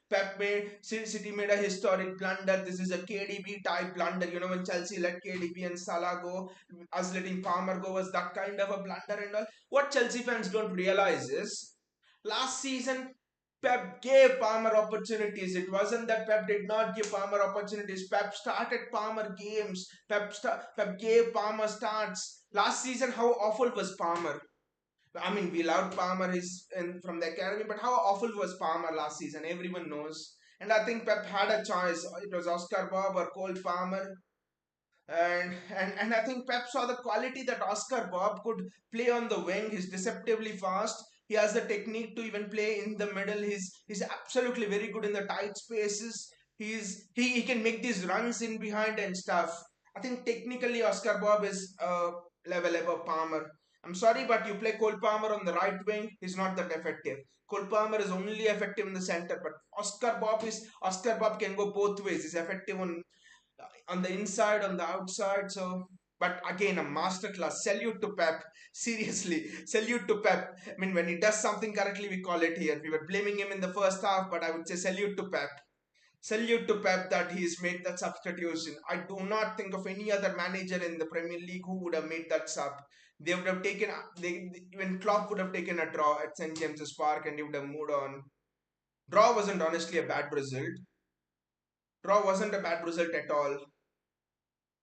Pep made City made a historic blunder. This is a KDB type blunder. When Chelsea let KDB and Salah go, us letting Palmer go was that kind of a blunder and all. What Chelsea fans don't realize is last season Pep gave Palmer opportunities. It wasn't that Pep did not give Palmer opportunities. Pep started Palmer games. Pep gave Palmer starts. Last season, how awful was Palmer? We loved Palmer from the academy, but how awful was Palmer last season? Everyone knows. And I think Pep had a choice. It was Oscar Bob or Cole Palmer. And I think Pep saw the quality that Oscar Bob could play on the wing. He's deceptively fast. He has the technique to even play in the middle. He's absolutely very good in the tight spaces. He can make these runs in behind and stuff. I think technically Oscar Bob is level above Palmer. I'm sorry, but you play Cole Palmer on the right wing, he's not that effective. Cole Palmer is only effective in the center, but Oscar Bob can go both ways. He's effective on the inside, on the outside. So, but again, a masterclass. Salute to Pep. Seriously, salute to Pep. When he does something correctly, we call it here. We were blaming him in the first half, but I would say salute to Pep. Salute to Pep that he's made that substitution. I do not think of any other manager in the Premier League who would have made that sub. They would have taken, even Klopp would have taken a draw at St James's Park and he would have moved on. Draw wasn't honestly a bad result. Draw wasn't a bad result at all.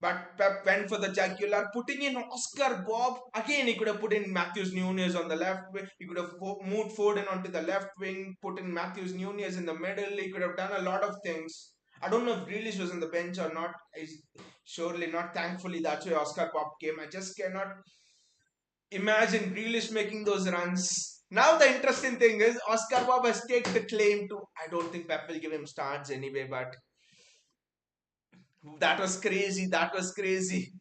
But Pep went for the jugular, putting in Oscar Bob. Again, he could have put in Matthews Nunez on the left wing. He could have moved Foden onto the left wing, put in Matthews Nunez in the middle. He could have done a lot of things. I don't know if Grealish was on the bench or not. He's surely not. Thankfully, that's why Oscar Bob came. I just cannot imagine Grealish making those runs. Now the interesting thing is Oscar Bob has taken the claim to. I don't think Pep will give him starts anyway, but that was crazy. That was crazy.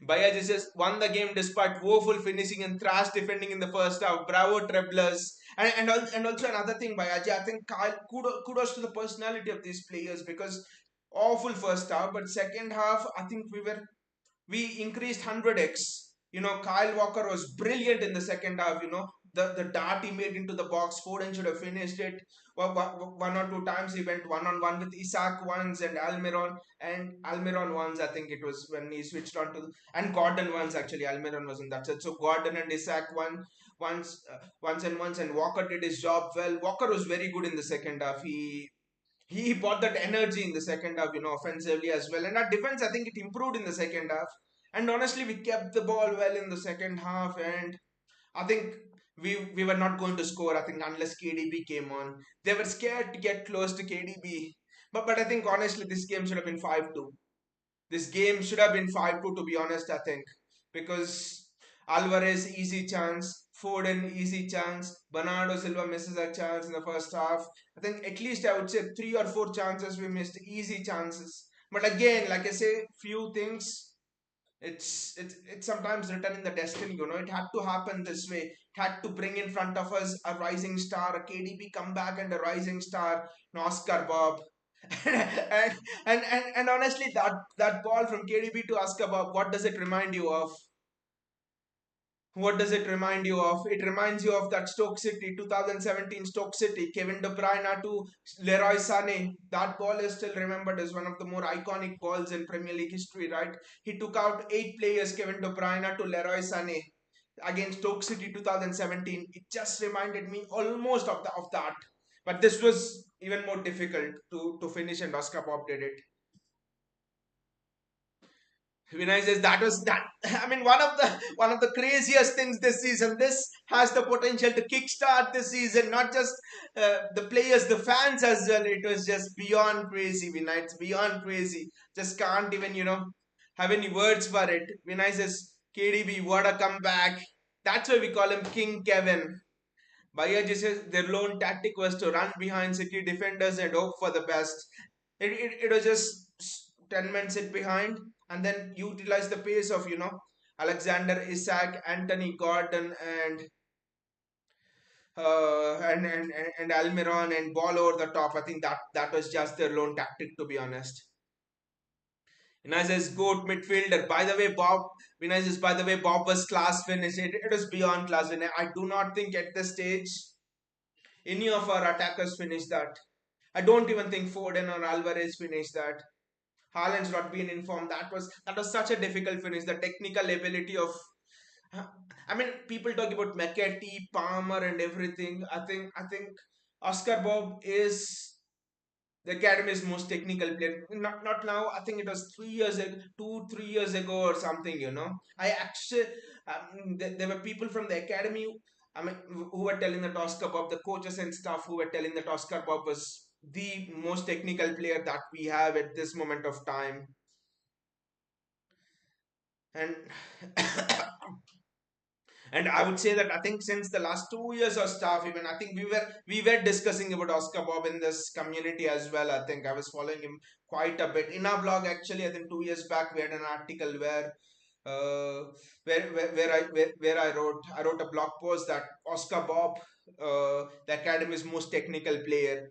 Bayaji says, won the game despite woeful finishing and thrash defending in the first half. Bravo, treblers. And also another thing, Bayaji, I think kudos to the personality of these players because awful first half, but second half, I think we increased 100x. Kyle Walker was brilliant in the second half. The dart he made into the box, Foden should have finished it. One or two times he went one on one with Isak once and Almiron once. I think it was when he switched on to, and Gordon once actually. Almiron wasn't that set. So Gordon and Isak once and Walker did his job well. Walker was very good in the second half. He brought that energy in the second half, offensively as well. And our defense, I think it improved in the second half. And honestly, we kept the ball well in the second half. And I think we were not going to score, I think, unless KDB came on. They were scared to get close to KDB. But I think honestly, this game should have been 5-2. This game should have been 5-2, to be honest, I think. Because Alvarez, easy chance. Foden, easy chance. Bernardo Silva misses a chance in the first half. I think at least I would say three or four chances we missed, easy chances. But again, like I say, few things. It's sometimes written in the destiny. It had to happen this way. It had to bring in front of us a rising star, a KDB comeback, and a rising star, Oscar Bobb. and, and honestly, that ball from KDB to Oscar Bobb, what does it remind you of? What does it remind you of? It reminds you of that Stoke City 2017 Stoke City, Kevin De Bruyne to Leroy Sané. That ball is still remembered as one of the more iconic balls in Premier League history, right? He took out eight players, Kevin De Bruyne to Leroy Sané against Stoke City 2017. It just reminded me almost of that. But this was even more difficult to finish, and Oscar Bob did it. Vinay says that was that. I mean, one of the craziest things this season. This has the potential to kickstart this season. Not just the players, the fans as well. It was just beyond crazy, Vinay. It's beyond crazy. Just can't even have any words for it. Vinay says, KDB, what a comeback. That's why we call him King Kevin. Bayaji says their lone tactic was to run behind City defenders and hope for the best. It was just 10 men sit behind and then utilize the pace of, Alexander Isak, Anthony Gordon, and Almiron and ball over the top. I think that was just their lone tactic, to be honest. Vinay says goat midfielder. By the way, Bob. Vinay says, by the way, Bob was class finish. It was beyond class. And I do not think at this stage any of our attackers finished that. I don't even think Foden or Alvarez finished that. Haaland's not been informed. That was such a difficult finish. The technical ability of, I mean, people talk about McAtee, Palmer, and everything. I think Oscar Bob is the academy's most technical player. Not now. I think it was 3 years ago, 2 3 years ago or something. I actually there were people from the academy. I mean, who were telling that Oscar Bob, the coaches and staff, who were telling that Oscar Bob was the most technical player that we have at this moment of time. And and I would say that I think since the last 2 years or stuff, even I think we were discussing about Oscar Bob in this community as well. I think I was following him quite a bit in our blog. Actually, I think 2 years back we had an article uh, where I wrote a blog post that Oscar Bob, the academy's most technical player.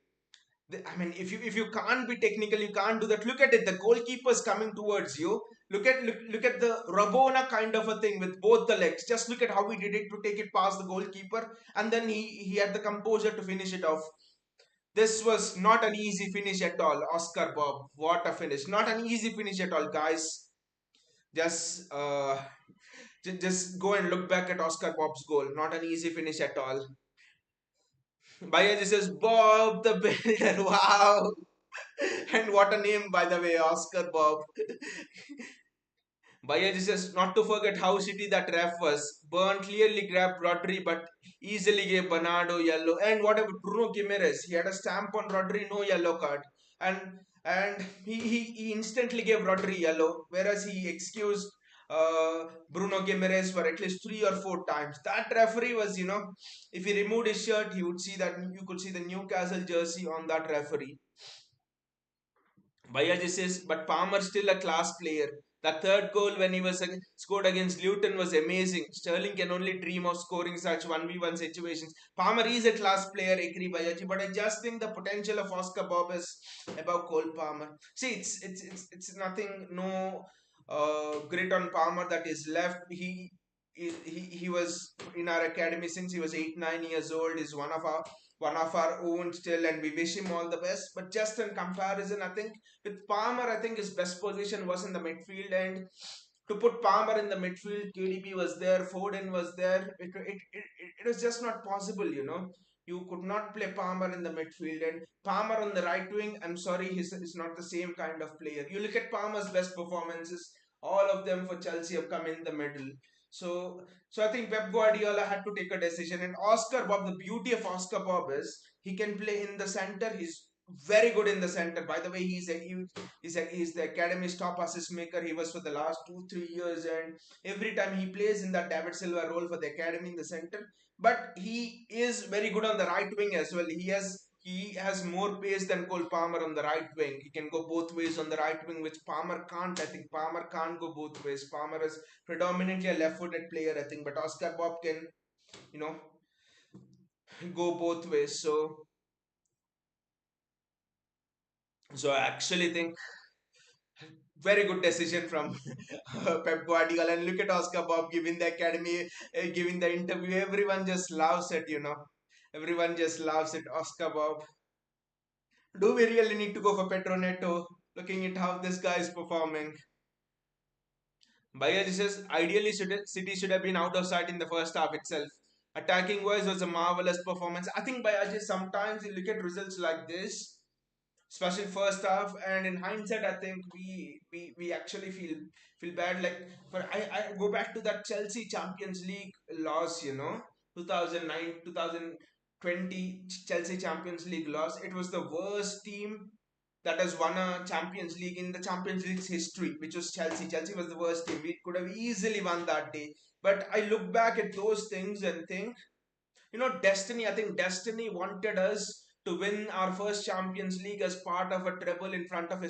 I mean, if you can't be technical, you can't do that. Look at it. The goalkeeper's coming towards you. Look at the Rabona kind of a thing with both the legs. Just look at how he did it to take it past the goalkeeper, and then he had the composure to finish it off. This was not an easy finish at all. Oscar Bob, what a finish! Not an easy finish at all, guys. Just just go and look back at Oscar Bob's goal. Not an easy finish at all. Bhaiya says Bob the Builder. Wow. And what a name, by the way, Oscar Bob. Bayaji says, not to forget how shitty that ref was. Burn clearly grabbed Rodri, but easily gave Bernardo yellow. And what about Bruno Gimenez? He had a stamp on Rodri, no yellow card. And he instantly gave Rodri yellow, whereas he excused Bruno Gimenez for at least 3 or 4 times. That referee was, if he removed his shirt, he would see that you could see the Newcastle jersey on that referee. Bayaji says, but Palmer still a class player. The third goal when he was scored against Luton was amazing. Sterling can only dream of scoring such 1v1 situations. Palmer is a class player, agree Bayaji, but I just think the potential of Oscar Bob is above Cole Palmer. See, it's nothing, no grit on Palmer that is left. he was in our academy since he was 8 9 years old. He's one of our own still, and we wish him all the best. But just in comparison, I think with Palmer, I think his best position was in the midfield, and to put Palmer in the midfield, KDB was there, Foden was there. It was just not possible, you know. You could not play Palmer in the midfield, and Palmer on the right wing. I'm sorry, he's not the same kind of player. You look at Palmer's best performances, all of them for Chelsea have come in the middle. So I think Pep Guardiola had to take a decision. And Oscar Bobb, the beauty of Oscar Bobb is he can play in the center. He's very good in the center. By the way, he's the academy's top assist maker. He was for the last 2 3 years, and every time he plays in that David Silva role for the academy in the center. But he is very good on the right wing as well. He has more pace than Cole Palmer on the right wing. He can go both ways on the right wing, which Palmer can't. I think Palmer can't go both ways. Palmer is predominantly a left-footed player, I think, but Oscar Bob can, you know, go both ways. So I actually think very good decision from Pep Guardiola. And look at Oscar Bob giving the academy, giving the interview. Everyone just loves it, you know. Everyone just loves it. Oscar Bob. Do we really need to go for Petroneto? Looking at how this guy is performing. Bayer says ideally City should have been out of sight in the first half itself. Attacking wise was a marvelous performance. I think Bayer sometimes you look at results like this, especially first half, and in hindsight, I think we actually feel bad. Like, but I go back to that Chelsea Champions League loss. 2009 2020 Chelsea Champions League loss. It was the worst team that has won a Champions League in the Champions League's history, which was Chelsea. Chelsea was the worst team. We could have easily won that day. But I look back at those things and think, destiny, I think destiny wanted us to win our first Champions League as part of a treble in front of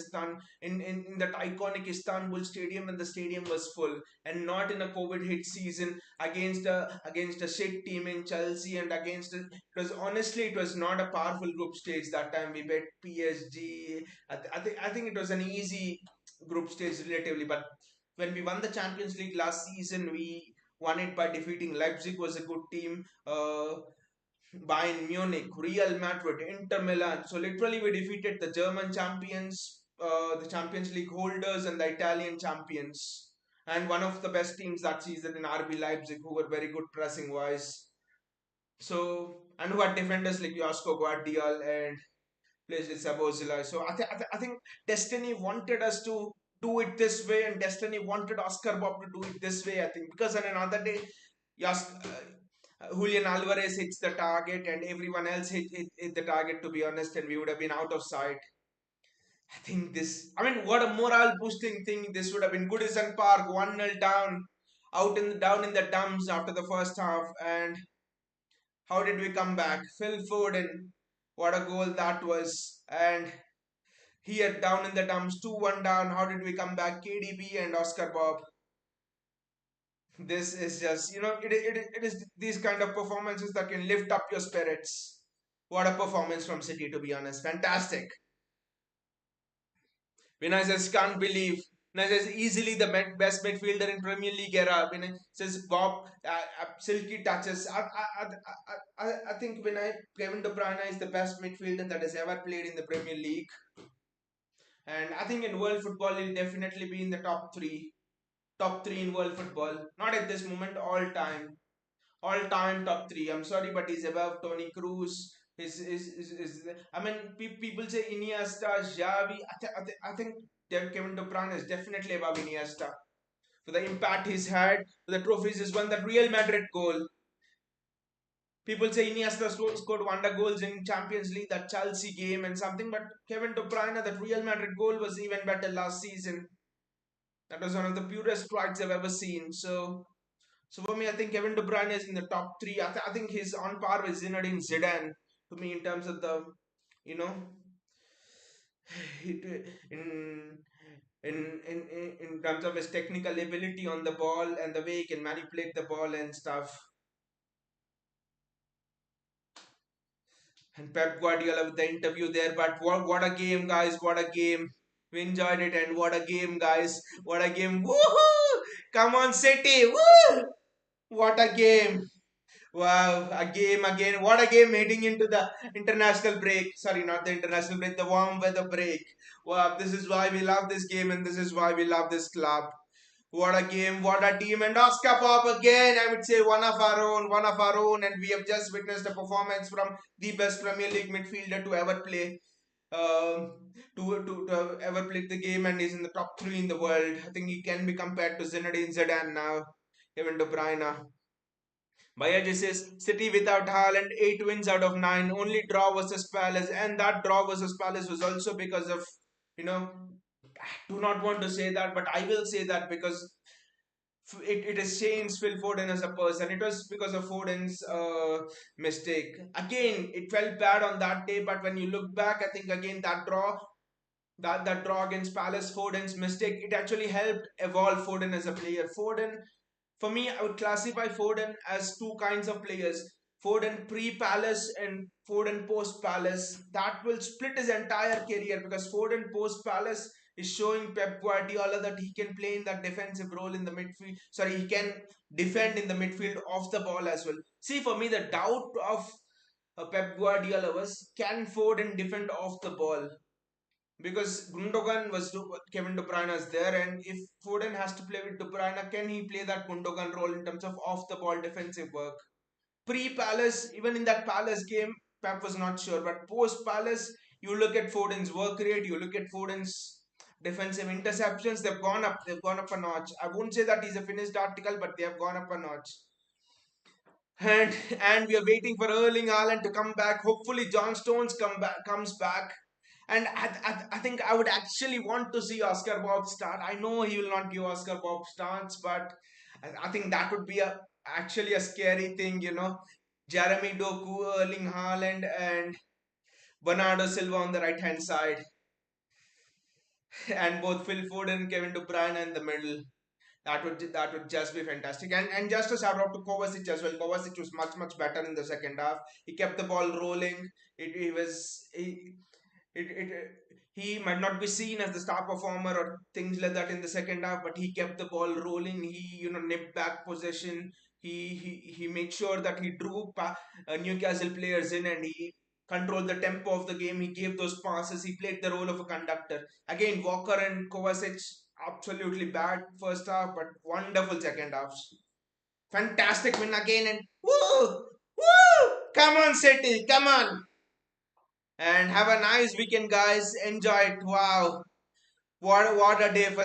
in that iconic Istanbul stadium when the stadium was full, and not in a COVID hit season against a shit team in Chelsea, and it was not a powerful group stage that time. We bet PSG. I think it was an easy group stage relatively, but when we won the Champions League last season, we won it by defeating Leipzig, was a good team. Bayern Munich, Real Madrid, Inter Milan. So literally, we defeated the German champions, the Champions League holders, and the Italian champions, and one of the best teams that season in RB Leipzig, who were very good pressing wise. So, and who had defenders like Josko Guardiol and plays with Sabozilla. So I think Destiny wanted us to do it this way, and Destiny wanted Oscar Bob to do it this way. I think because on another day, Julian Alvarez hits the target, and everyone else hit the target. To be honest, and we would have been out of sight. I think this. I mean, what a morale boosting thing this would have been. Goodison Park 1-0 down, down in the dumps after the first half, and how did we come back? Phil Foden, what a goal that was, and here down in the dumps, 2-1 down. How did we come back? KDB and Oscar Bob. This is just, it is these kind of performances that can lift up your spirits. What a performance from City, to be honest. Fantastic. Vinay says, can't believe. Vinay says, easily the best midfielder in Premier League era. Vinay says, Bob, silky touches. I think Kevin De Bruyne is the best midfielder that has ever played in the Premier League. And I think in world football, he'll definitely be in the top three. Top three in world football. Not at this moment, all time. All time top three. I'm sorry, but he's above Tony Cruz. I mean, people say Iniesta, Xavi. I think Kevin De Bruyne is definitely above Iniesta. For the impact he's had, for the trophies he's won, that Real Madrid goal. People say Iniesta scored wonder goals in Champions League, that Chelsea game and something, but Kevin De Bruyne, that Real Madrid goal was even better last season. That was one of the purest strikes I've ever seen. So for me, I think Kevin De Bruyne is in the top three. I think he's on par with Zinedine Zidane to me in terms of the, you know, in in terms of his technical ability on the ball and the way he can manipulate the ball and stuff. And Pep Guardiola with the interview there. But what a game, guys! What a game! We enjoyed it, and what a game, guys! What a game! Woohoo! Come on, City! Woo! What a game! Wow, a game again. What a game heading into the international break. Sorry, not the international break, the warm weather break. Wow, this is why we love this game and this is why we love this club. What a game, what a team. And Oscar Bobb again, I would say one of our own. And we have just witnessed a performance from the best Premier League midfielder to ever play. To have ever played the game and is in the top three in the world. I think he can be compared to Zinedine Zidane now. Kevin De Bruyne. Bayaji says City without Haaland, 8 wins out of 9, only draw versus Palace, and that draw versus Palace was also because of, you know, I do not want to say that, but I will say that because it has changed Phil Foden as a person. It was because of Foden's mistake. Again, it felt bad on that day, but when you look back, I think again that draw against Palace, Foden's mistake, it actually helped evolve Foden as a player. Foden, for me, I would classify Foden as two kinds of players. Foden pre-Palace and Foden post-Palace. That will split his entire career because Foden post-Palace is showing Pep Guardiola that he can play in that defensive role in the midfield. Sorry, he can defend in the midfield off the ball as well. See, for me, the doubt of Pep Guardiola was, can Foden defend off the ball? Because Gundogan was Kevin De Bruyne is there, and if Foden has to play with De Bruyne, can he play that Gundogan role in terms of off the ball defensive work? Pre Palace, even in that Palace game, Pep was not sure, but post Palace, you look at Foden's work rate, you look at Foden's defensive interceptions, they've gone up a notch. I won't say that he's a finished article, but they have gone up a notch. And we are waiting for Erling Haaland to come back. Hopefully, John Stones comes back. And I think I would actually want to see Oscar Bob start. I know he will not give Oscar Bob starts, but I think that would be actually a scary thing, you know. Jeremy Doku, Erling Haaland, and Bernardo Silva on the right hand side, and both Phil Foden and Kevin De Bruyne in the middle. That would just be fantastic. And just a shout out to Kovacic as well. Kovacic was much better in the second half. He kept the ball rolling. He was it he might not be seen as the star performer or things like that in the second half, but he kept the ball rolling. He nipped back possession. He made sure that he drew Newcastle players in and he controlled the tempo of the game. He gave those passes. He played the role of a conductor. Again, Walker and Kovacic absolutely bad first half, but wonderful second halves. Fantastic win again and woo woo! Come on, City, come on! And have a nice weekend, guys. Enjoy it. Wow, what a day for